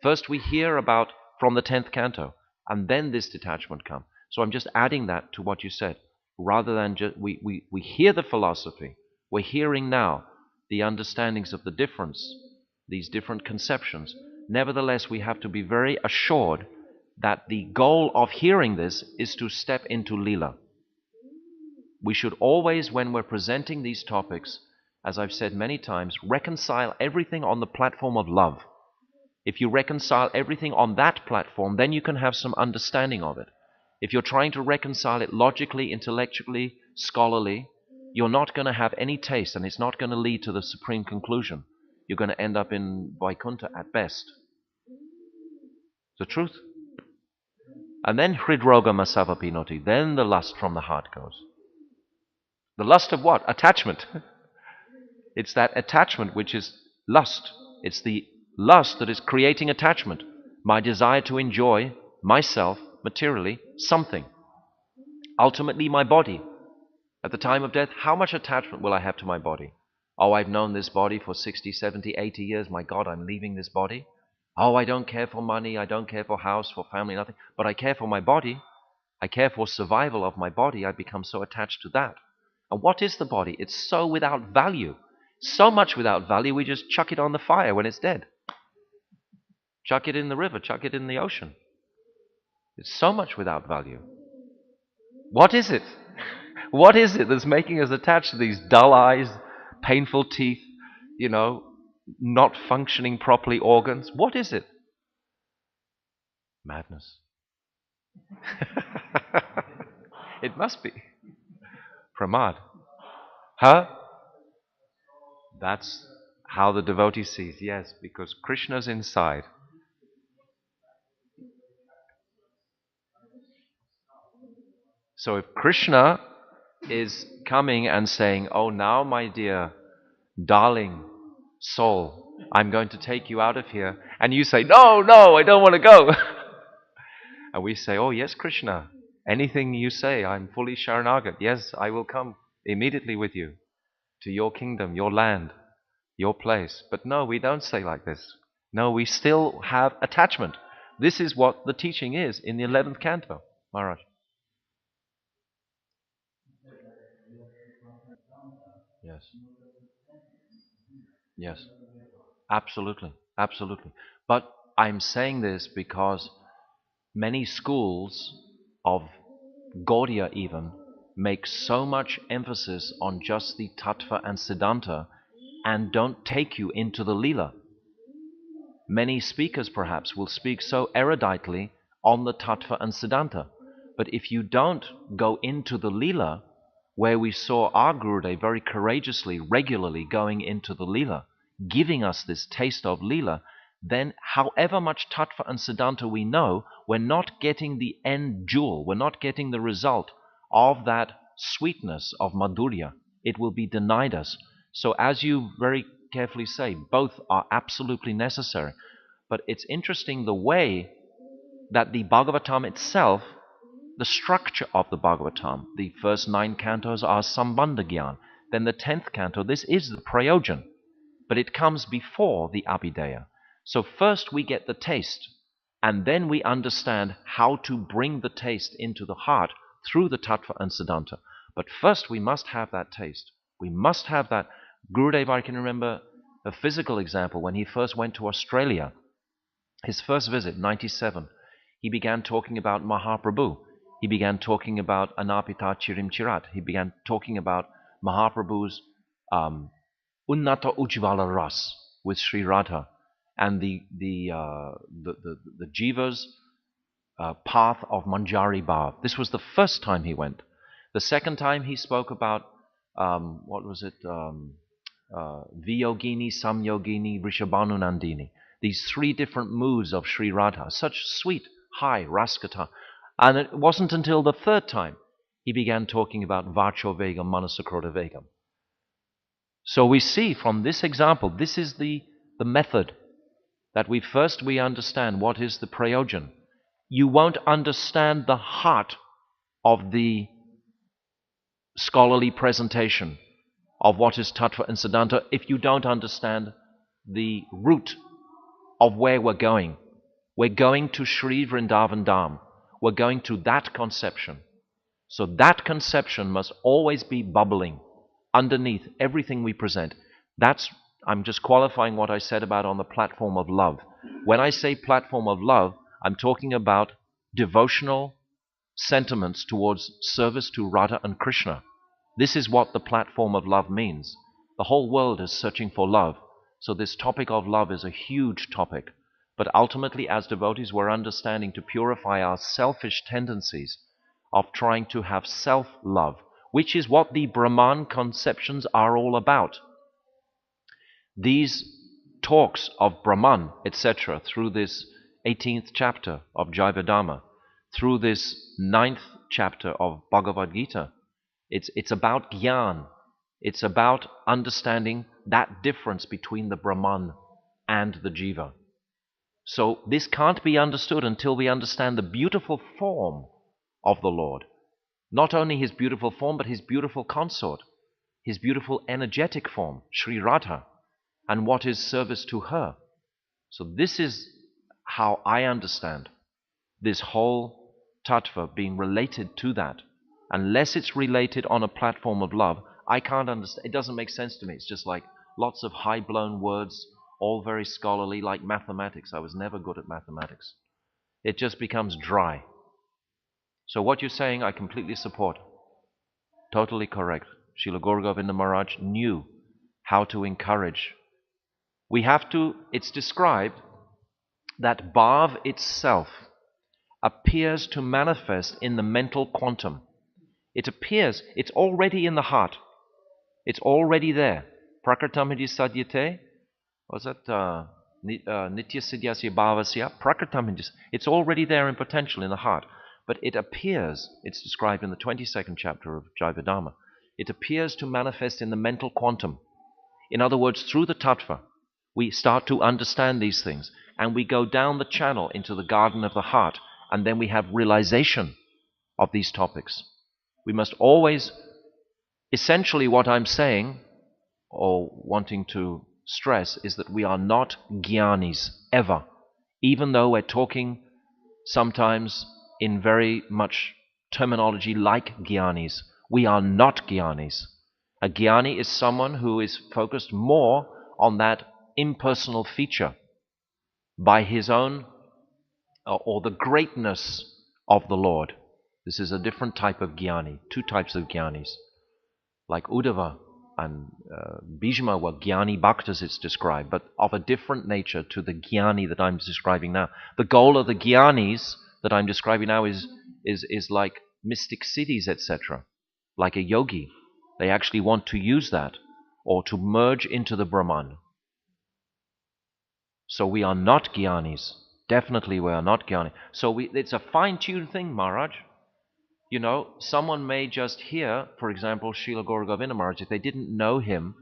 First we hear about from the 10th canto, and then this detachment comes. So I'm just adding that to what you said. Rather than just, we hear the philosophy, we're hearing now the understandings of the difference, these different conceptions. Nevertheless, we have to be very assured that the goal of hearing this is to step into Lila. We should always, when we're presenting these topics, as I've said many times, reconcile everything on the platform of love. If you reconcile everything on that platform, then you can have some understanding of it. If you're trying to reconcile it logically, intellectually, scholarly, you're not going to have any taste, and it's not going to lead to the supreme conclusion. You're going to end up in Vaikuntha at best. The truth. And then hridroga masavapinoti, then the lust from the heart goes. The lust of what? Attachment. It's that attachment which is lust. It's the lust that is creating attachment. My desire to enjoy myself materially something. Ultimately my body. At the time of death, how much attachment will I have to my body? Oh, I've known this body for 60, 70, 80 years. My God, I'm leaving this body. Oh, I don't care for money. I don't care for house, for family, nothing. But I care for my body. I care for survival of my body. I become so attached to that. And what is the body? It's so without value. So much without value, we just chuck it on the fire when it's dead. Chuck it in the river, chuck it in the ocean. It's so much without value. What is it? What is it that's making us attached to these dull eyes, painful teeth, not functioning properly organs? What is it? Madness. It must be. Pramad. Huh? That's how the devotee sees, yes, because Krishna's inside. So if Krishna is coming and saying, oh, now, my dear, darling soul, I'm going to take you out of here, and you say, no, I don't want to go. And we say, oh, yes, Krishna, anything you say, I'm fully Sharanagat. Yes, I will come immediately with you to your kingdom, your land, your place. But no, we don't say like this. No, we still have attachment. This is what the teaching is in the 11th canto, Maharaj. Yes. Yes. Absolutely, absolutely. But I'm saying this because many schools of Gaudiya even make so much emphasis on just the Tattva and Siddhanta and don't take you into the Leela. Many speakers perhaps will speak so eruditely on the Tattva and Siddhanta, but if you don't go into the Leela, where we saw our Gurudev very courageously, regularly going into the Leela, giving us this taste of Leela, then however much Tattva and Siddhanta we know, we're not getting the end jewel, we're not getting the result of that sweetness of Madhurya. It will be denied us. So as you very carefully say, both are absolutely necessary. But it's interesting the way that the Bhagavatam itself, the structure of the Bhagavatam, the first 9 cantos are Sambandha Gyan. Then the 10th canto, this is the Prayojan, but it comes before the Abhideya. So first we get the taste, and then we understand how to bring the taste into the heart through the Tattva and Siddhanta. But first we must have that taste. We must have that. Gurudev, I can remember a physical example when he first went to Australia. His first visit, 97, he began talking about Mahaprabhu. He began talking about Anapita Chirim Chirat. He began talking about Mahaprabhu's Unnata Ujvala Ras with Sri Radha and the Jiva's path of Manjari Bhav. This was the first time he went. The second time he spoke about, what was it? Viyogini, Samyogini, Vrishabhanu Nandini. These 3 different moods of Sri Radha. Such sweet, high raskata. And it wasn't until the third time he began talking about Vacho Vegam, Manasakroda Vegam. So we see from this example, this is the method that we understand what is the prayojan. You won't understand the heart of the scholarly presentation of what is Tattva and Siddhanta if you don't understand the root of where we're going. We're going to Sri Vrindavan Dham. We're going to that conception. So that conception must always be bubbling underneath everything we present. I'm just qualifying what I said about on the platform of love. When I say platform of love, I'm talking about devotional sentiments towards service to Radha and Krishna. This is what the platform of love means. The whole world is searching for love. So this topic of love is a huge topic. But ultimately, as devotees, we're understanding to purify our selfish tendencies of trying to have self-love, which is what the Brahman conceptions are all about. These talks of Brahman, etc., through this 18th chapter of Jayavadama, through this 9th chapter of Bhagavad Gita, it's about Gyan. It's about understanding that difference between the Brahman and the Jiva. So this can't be understood until we understand the beautiful form of the Lord. Not only his beautiful form, but his beautiful consort, his beautiful energetic form, Sri Radha, and what is service to her. So this is how I understand this whole tattva being related to that. Unless it's related on a platform of love, I can't understand. It doesn't make sense to me. It's just like lots of high-blown words, all very scholarly, like mathematics. I was never good at mathematics. It just becomes dry. So what you're saying, I completely support. Totally correct. Srila Gaura Govinda Maharaj knew how to encourage. We have to, it's described that bhav itself appears to manifest in the mental quantum. It appears, it's already in the heart. It's already there. Prakritam hidi sadyate. Was that nitya siddhyasya bhavasya? Prakritam hidi. It's already there in potential in the heart. But it appears, it's described in the 22nd chapter of Jayavadama, it appears to manifest in the mental quantum. In other words, through the tattva, we start to understand these things. And we go down the channel into the garden of the heart. And then we have realization of these topics. We must always, essentially what I'm saying, or wanting to stress, is that we are not jnanis, ever. Even though we're talking sometimes in very much terminology like jnanis, we are not jnanis. A jnani is someone who is focused more on that impersonal feature by his own or the greatness of the Lord. This is a different type of jnani, two types of jnanis. Like Uddhava and Bhishma were jnani bhaktas, it's described, but of a different nature to the jnani that I'm describing now. The goal of the jnanis that I'm describing now is like mystic cities, etc. Like a yogi. They actually want to use that or to merge into the Brahman. So we are not jnanis. Definitely we are not jnani. So it's a fine-tuned thing, Maharaj. You know, someone may just hear, for example, Srila Gaura Govinda Maharaj, if they didn't know him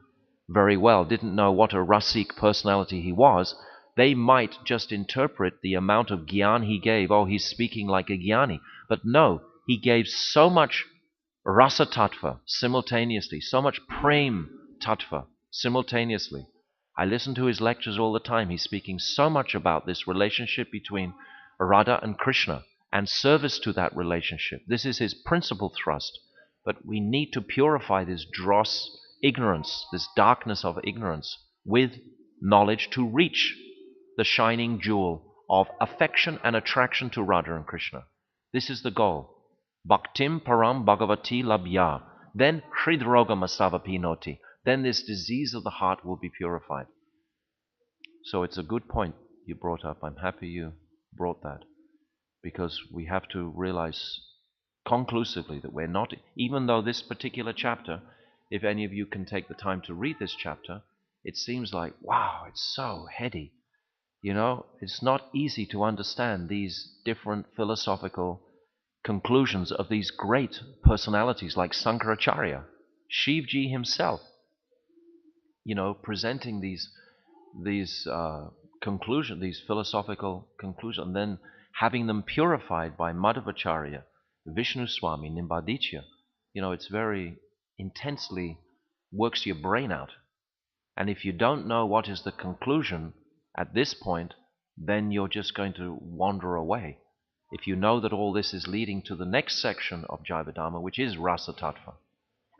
very well, didn't know what a Rasik personality he was, they might just interpret the amount of gyan he gave, oh, he's speaking like a jnani. But no, he gave so much rasa tattva simultaneously, so much prem tattva simultaneously. I listen to his lectures all the time. He's speaking so much about this relationship between Radha and Krishna and service to that relationship. This is his principal thrust. But we need to purify this dross ignorance, this darkness of ignorance, with knowledge to reach the shining jewel of affection and attraction to Radha and Krishna. This is the goal. Bhaktim param bhagavati labhya. Then hridroga masavapinoti. Then this disease of the heart will be purified. So it's a good point you brought up. I'm happy you brought that. Because we have to realize conclusively that we're not, even though this particular chapter, if any of you can take the time to read this chapter, it seems like, wow, it's so heady. You know, it's not easy to understand these different philosophical conclusions of these great personalities like Sankaracharya, Shivji himself, you know, presenting these conclusions, these philosophical conclusions, and then having them purified by Madhvacharya, Vishnu Swami, Nimbaditya. You know, it's very intensely works your brain out. And if you don't know what is the conclusion at this point, then you're just going to wander away. If you know that all this is leading to the next section of Jivadharma, which is Rasa Tattva.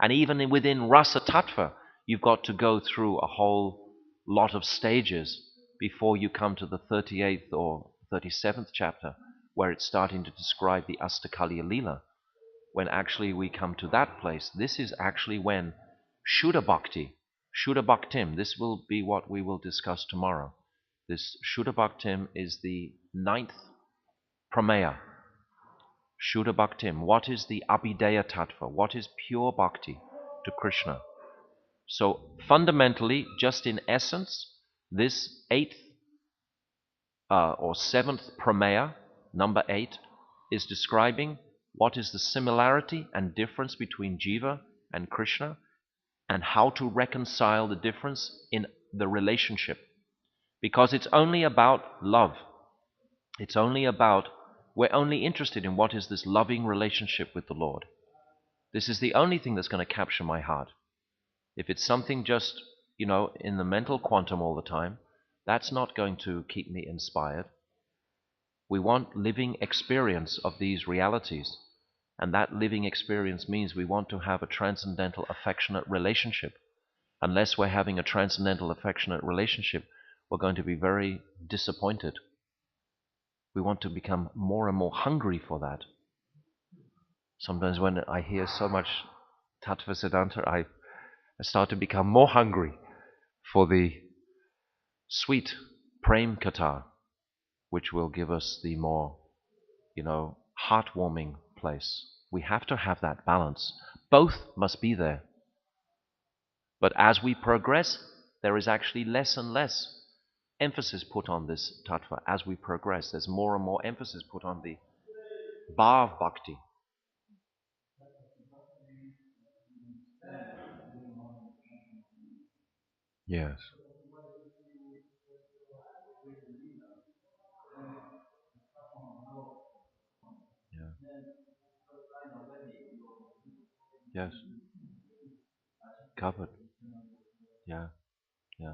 And even within Rasa Tattva, you've got to go through a whole lot of stages before you come to the 38th or 37th chapter, where it's starting to describe the Astakalya Leela. When actually we come to that place, this is actually when Shuddha Bhakti, Shuddha Bhaktim, this will be what we will discuss tomorrow. This Shuddha Bhaktim is the 9th Prameya. Shuddha Bhaktim. What is the Abhideya Tattva? What is pure Bhakti to Krishna? So fundamentally, just in essence, this 8th or 7th Prameya, number 8, is describing what is the similarity and difference between Jiva and Krishna and how to reconcile the difference in the relationship. Because it's only about love. It's only about, we're only interested in what is this loving relationship with the Lord. This is the only thing that's going to capture my heart. If it's something just, you know, in the mental quantum all the time, that's not going to keep me inspired. We want living experience of these realities. And that living experience means we want to have a transcendental affectionate relationship. Unless we're having a transcendental affectionate relationship, we're going to be very disappointed. We want to become more and more hungry for that. Sometimes when I hear so much Tattva Siddhanta, I start to become more hungry for the sweet Prem Katha, which will give us the more, you know, heartwarming place. We have to have that balance. Both must be there. But as we progress, there is actually less and less emphasis put on this tattva. As we progress, there's more and more emphasis put on the bhav bhakti. Yes. Yeah. Yes. Covered. Yeah. Yeah.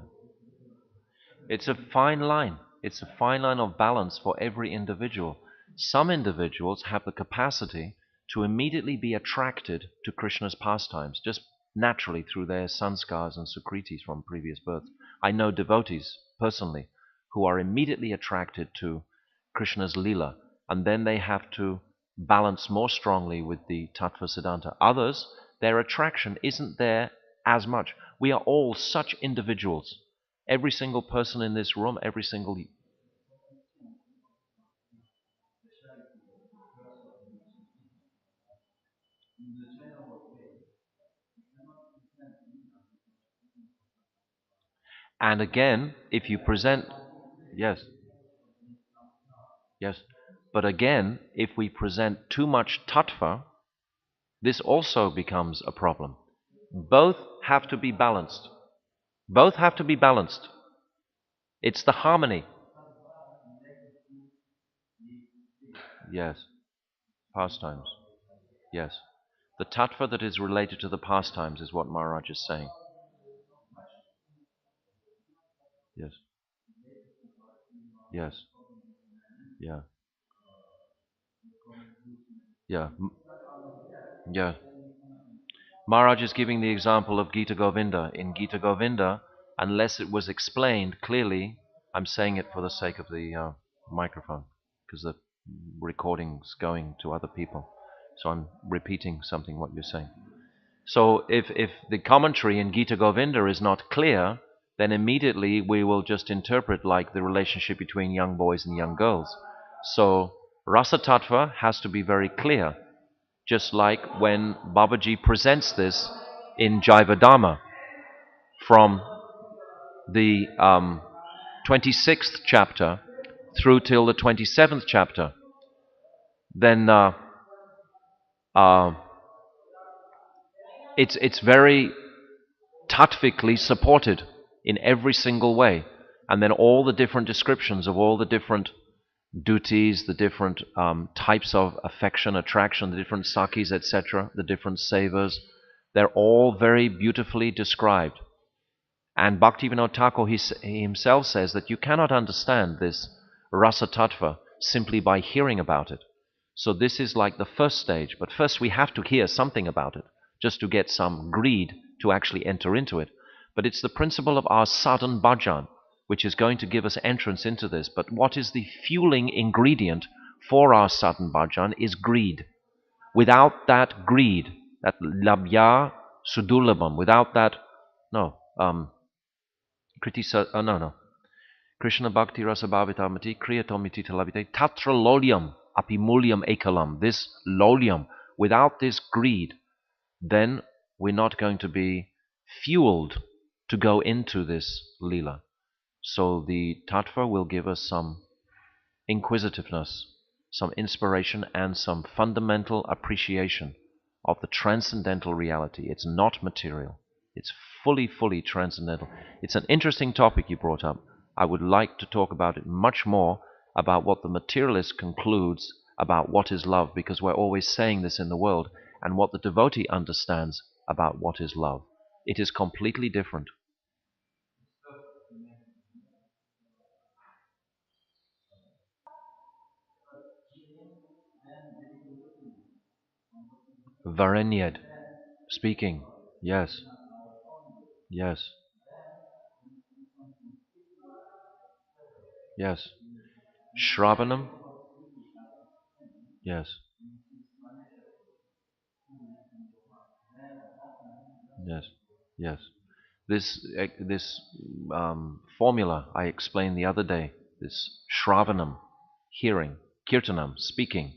It's a fine line. It's a fine line of balance for every individual. Some individuals have the capacity to immediately be attracted to Krishna's pastimes, just naturally through their sanskars and sukritis from previous births. I know devotees, personally, who are immediately attracted to Krishna's Leela, and then they have to balance more strongly with the Tattva Siddhanta. Others, their attraction isn't there as much. We are all such individuals. Every single person in this room, every single... And again, if you present... Yes, yes. But again, if we present too much tattva, this also becomes a problem. Both have to be balanced. Both have to be balanced. It's the harmony. Yes, pastimes. Yes. The tattva that is related to the pastimes is what Maharaj is saying. Yes. Yes. Yeah. Yeah. Yeah. Maharaj is giving the example of Gita Govinda. In Gita Govinda, unless it was explained clearly, I'm saying it for the sake of the microphone, because the recording's going to other people. So I'm repeating something what you're saying. So if the commentary in Gita Govinda is not clear, then immediately we will just interpret like the relationship between young boys and young girls. So Rasa Tattva has to be very clear. Just like when Babaji presents this in Jaivadharma from the 26th chapter through till the 27th chapter, then uh, it's very tattvically supported in every single way. And then all the different descriptions of all the different duties, the different types of affection, attraction, the different sakis, etc., the different sevas, they're all very beautifully described. And Bhaktivinoda Thakur he himself says that you cannot understand this rasa tattva simply by hearing about it. So this is like the first stage, but first we have to hear something about it, just to get some greed to actually enter into it. But it's the principle of our sadhan bhajan, which is going to give us entrance into this. But what is the fueling ingredient for our sadhan bhajan is greed. Without that greed, that labhya sudulabham, without that, no, no. Krishna Bhakti Rasa Bhavitamati Kriyatomiti Talabite Tatra Lolyam Apimulyam Ekalam. This lolyam, without this greed, then we're not going to be fueled to go into this lila. So the tattva will give us some inquisitiveness, some inspiration, and some fundamental appreciation of the transcendental reality. It's not material. It's fully transcendental. It's an interesting topic you brought up. I would like to talk about it much more, about what the materialist concludes about what is love, because we're always saying this in the world, and what the devotee understands about what is love. It is completely different. Varenyad, speaking. Yes, yes, yes. Shravanam. Yes, yes, yes. This formula I explained the other day. This Shravanam, hearing, Kirtanam, speaking,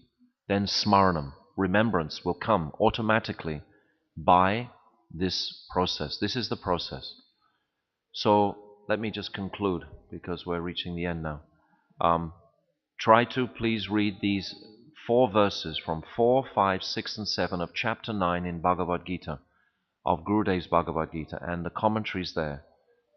then Smaranam, remembrance will come automatically by this process. This is the process. So let me just conclude, because we're reaching the end now. Try to please read these 4 verses from 4, 5, 6, and 7 of chapter 9 in Bhagavad Gita, of Gurudev's Bhagavad Gita, and the commentaries there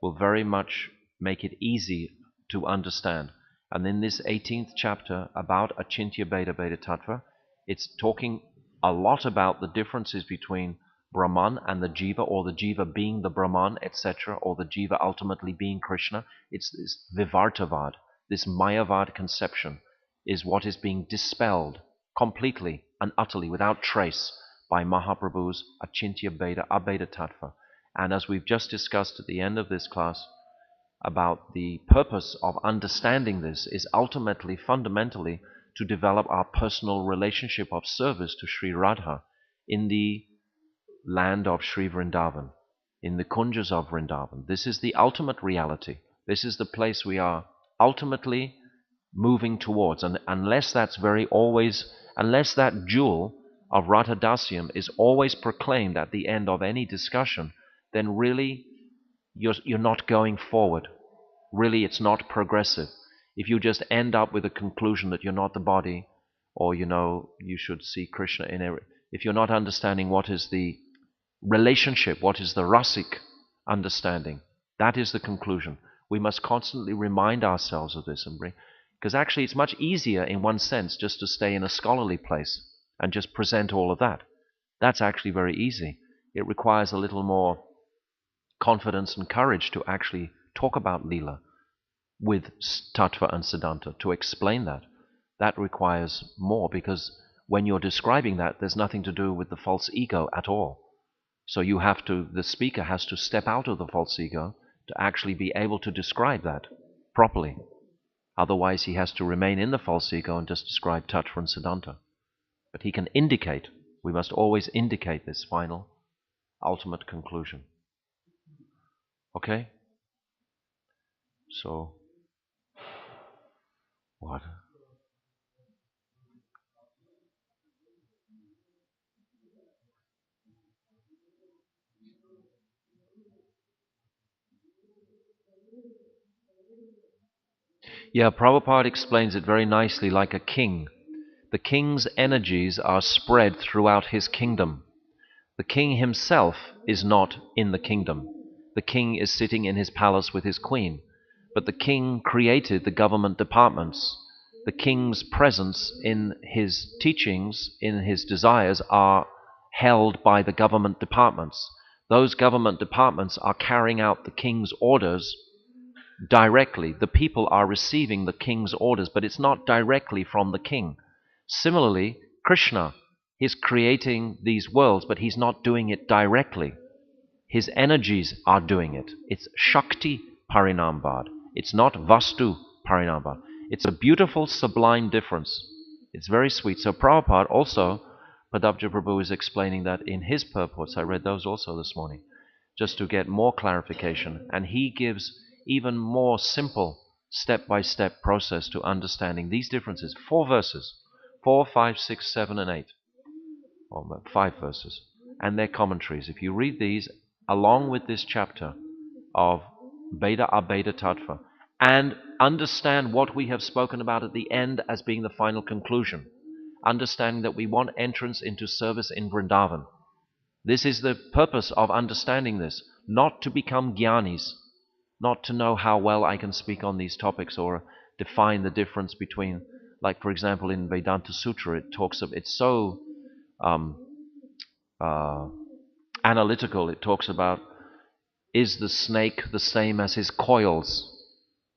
will very much make it easy to understand. And in this 18th chapter about Acintya Bheda Bheda Tattva, it's talking a lot about the differences between Brahman and the Jiva, or the Jiva being the Brahman, etc., or the Jiva ultimately being Krishna. It's this Vivartavad, this Mayavad conception, is what is being dispelled completely and utterly, without trace, by Mahaprabhu's Acintya Bheda Abheda Tattva. And as we've just discussed at the end of this class, about the purpose of understanding this is ultimately, fundamentally, to develop our personal relationship of service to Sri Radha in the land of Sri Vrindavan, in the kunjas of Vrindavan. This is the ultimate reality. This is the place we are ultimately moving towards. And unless that's unless that jewel of Radha Dasyam is always proclaimed at the end of any discussion, then really you're not going forward. Really, it's not progressive. If you just end up with a conclusion that you're not the body, or you should see Krishna in every. If you're not understanding what is the relationship, what is the rasic understanding, that is the conclusion. We must constantly remind ourselves of this and bring, because actually it's much easier in one sense just to stay in a scholarly place and just present all of that. That's actually very easy. It requires a little more confidence and courage to actually talk about Leela with Tattva and Siddhanta, to explain that. That requires more, because when you're describing that, there's nothing to do with the false ego at all. So the speaker has to step out of the false ego to actually be able to describe that properly. Otherwise, he has to remain in the false ego and just describe Tattva and Siddhanta. But he can indicate, we must always indicate this final, ultimate conclusion. Okay? So, what? Yeah, Prabhupada explains it very nicely, like a king. The king's energies are spread throughout his kingdom. The king himself is not in the kingdom. The king is sitting in his palace with his queen. But the king created the government departments. The king's presence in his teachings, in his desires, are held by the government departments. Those government departments are carrying out the king's orders directly. The people are receiving the king's orders, but it's not directly from the king. Similarly, Krishna is creating these worlds, but he's not doing it directly. His energies are doing it. It's Shakti Parinambad. It's not Vastu Parinambad. It's a beautiful, sublime difference. It's very sweet. So Prabhupada also, Padabja Prabhu is explaining that in his purports. I read those also this morning, just to get more clarification. And he gives even more simple step-by-step process to understanding these differences. 4 verses. 4, 5, 6, 7, and 8. Or 5 verses. And their commentaries. If you read these along with this chapter of Beta Abheda Tattva, and understand what we have spoken about at the end as being the final conclusion, understanding that we want entrance into service in Vrindavan. This is the purpose of understanding this, not to become jnanis, not to know how well I can speak on these topics or define the difference between, like for example in Vedanta Sutra, it's so analytical. It talks about, is the snake the same as his coils?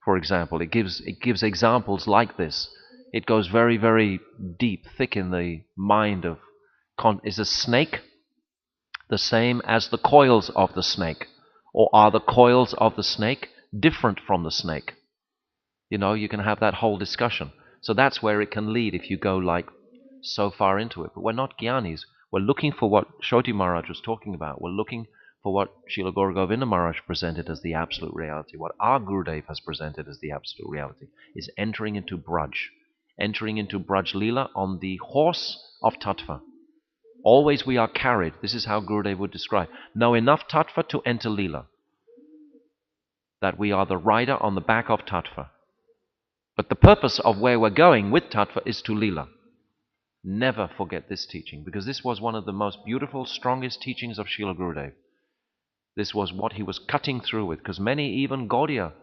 For example, it gives examples like this. It goes very, very deep, thick in the mind of, is a snake the same as the coils of the snake? Or are the coils of the snake different from the snake? You can have that whole discussion. So that's where it can lead if you go like so far into it. But we're not jnanis. We're looking for what Shoti Maharaj was talking about. We're looking for what Srila Gaura Govinda Maharaj presented as the absolute reality. What our Gurudev has presented as the absolute reality is entering into Braj. Entering into Braj Leela on the horse of Tattva. Always we are carried. This is how Gurudev would describe. Know enough Tattva to enter Leela. That we are the rider on the back of Tattva. But the purpose of where we're going with Tattva is to Leela. Never forget this teaching, because this was one of the most beautiful, strongest teachings of Srila Gurudev. This was what he was cutting through with, because many, even Gaudiya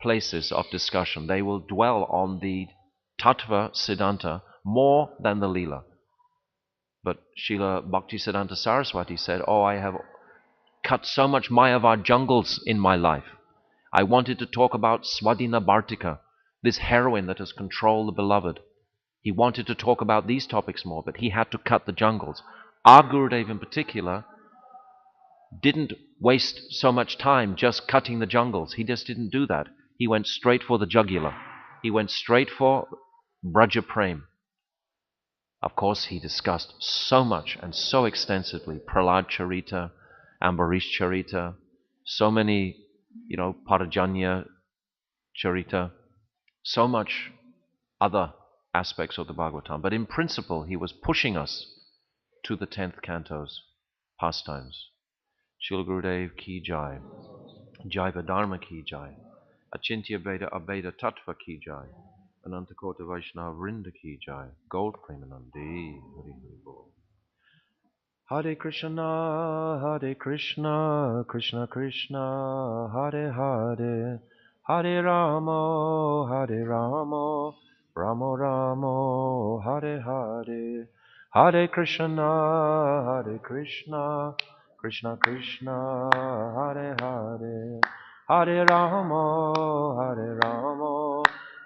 places of discussion, they will dwell on the Tattva Siddhanta more than the Leela. But Srila Bhaktisiddhanta Saraswati said, I have cut so much Mayavad jungles in my life. I wanted to talk about Swadhina Bhartika, this heroine that has controlled the beloved. He wanted to talk about these topics more, but he had to cut the jungles. Our Gurudev in particular didn't waste so much time just cutting the jungles. He just didn't do that. He went straight for the jugular. He went straight for Braja Prem. Of course, he discussed so much and so extensively Prahlad Charita, Ambarish Charita, so many, Parajanya Charita, so much other aspects of the Bhagavatam. But in principle, he was pushing us to the 10th canto's pastimes. Srila Gurudev ki jai, Jaiva Dharma ki jai, Acintya Veda Abeda Tattva ki jai, Anantakota Vaishnava Vrinda ki jai, Gold Premanandi, Hari Hari Bol. Hare Krishna, Krishna Krishna, Hare Hare, Hare Rama, Rama Rama, Hare Hare, Hare Krishna, Krishna Krishna, Hare Hare, Hare Rama,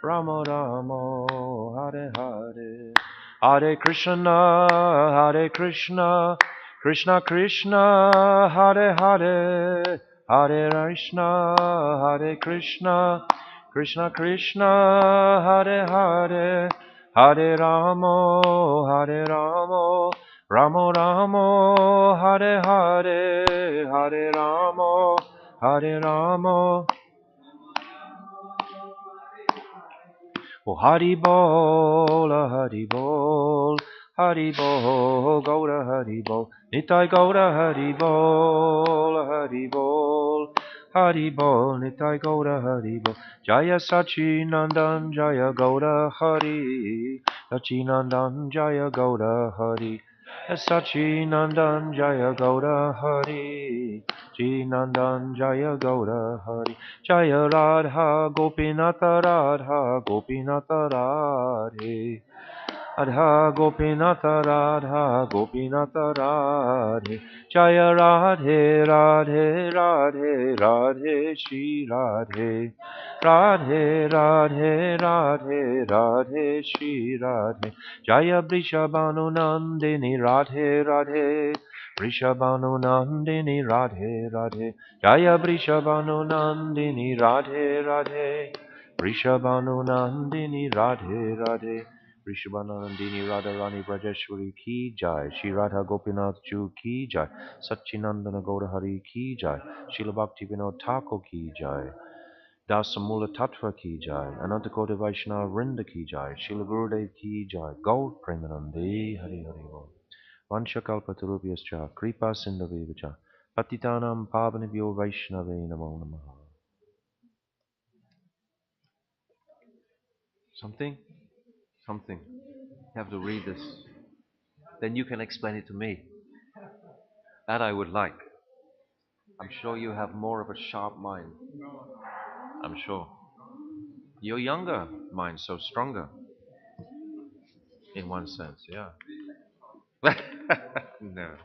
Rama Rama, Hare Hare. Hare Krishna, Krishna Krishna, Hare Hare, Hare Krishna, Krishna Krishna, Hare Hare, Hare Rama, Rama Rama, Hare Hare, Hare Rama. Oh, Hari Bol, Hari Bol, Hari Bol, Gaura Hari Bol, Nitai Gaura Hari Bol, Hari Bol, Hari Bol, Nitai Gaura Hari Bol, Jaya Sachinandan, Jaya Gaura Hari, Sachinandan, Jaya Gaura Hari, Sachinandan, Jaya Gaura Hari, Sachinandan, Jaya Gaura Hari. Jaya Radha Gopinatha Radha Gopinatha Radhe Radha Gopinatha Radha Gopinatha Radhe Jaya Radhe Radhe Radhe Radhe Shri Radhe Radhe Radhe Radhe Radhe Shri Radhe Jaya Vrishabhanu Nandini Radhe Radhe Vrishabhanu Nandini Radhe Radhe Jaya Vrishabhanu Nandini Radhe Radhe Vrishabhanu Nandini Radhe Radhe Vrishabhanu Nandini Radharani Brajeshwari ki jai Shri Radha Gopinath Ju ki jai Satchinandana Gaurahari ki jai Srila Bhakti Vinod Thakur ki jai Dasa Mula Tattva ki jai Anantakota Vaishnava Vrinda ki jai Srila Gurudev ki jai Gold Premanandi Hari Hari Bol Vanchakalpatarubhyascha Kripa Sindhavevacha Patitanam Pavanibhyo Vaishnave Namo Namaha. Something? Something. You have to read this. Then you can explain it to me. That I would like. I'm sure you have more of a sharp mind. I'm sure. Your younger mind, so stronger. In one sense, yeah. No.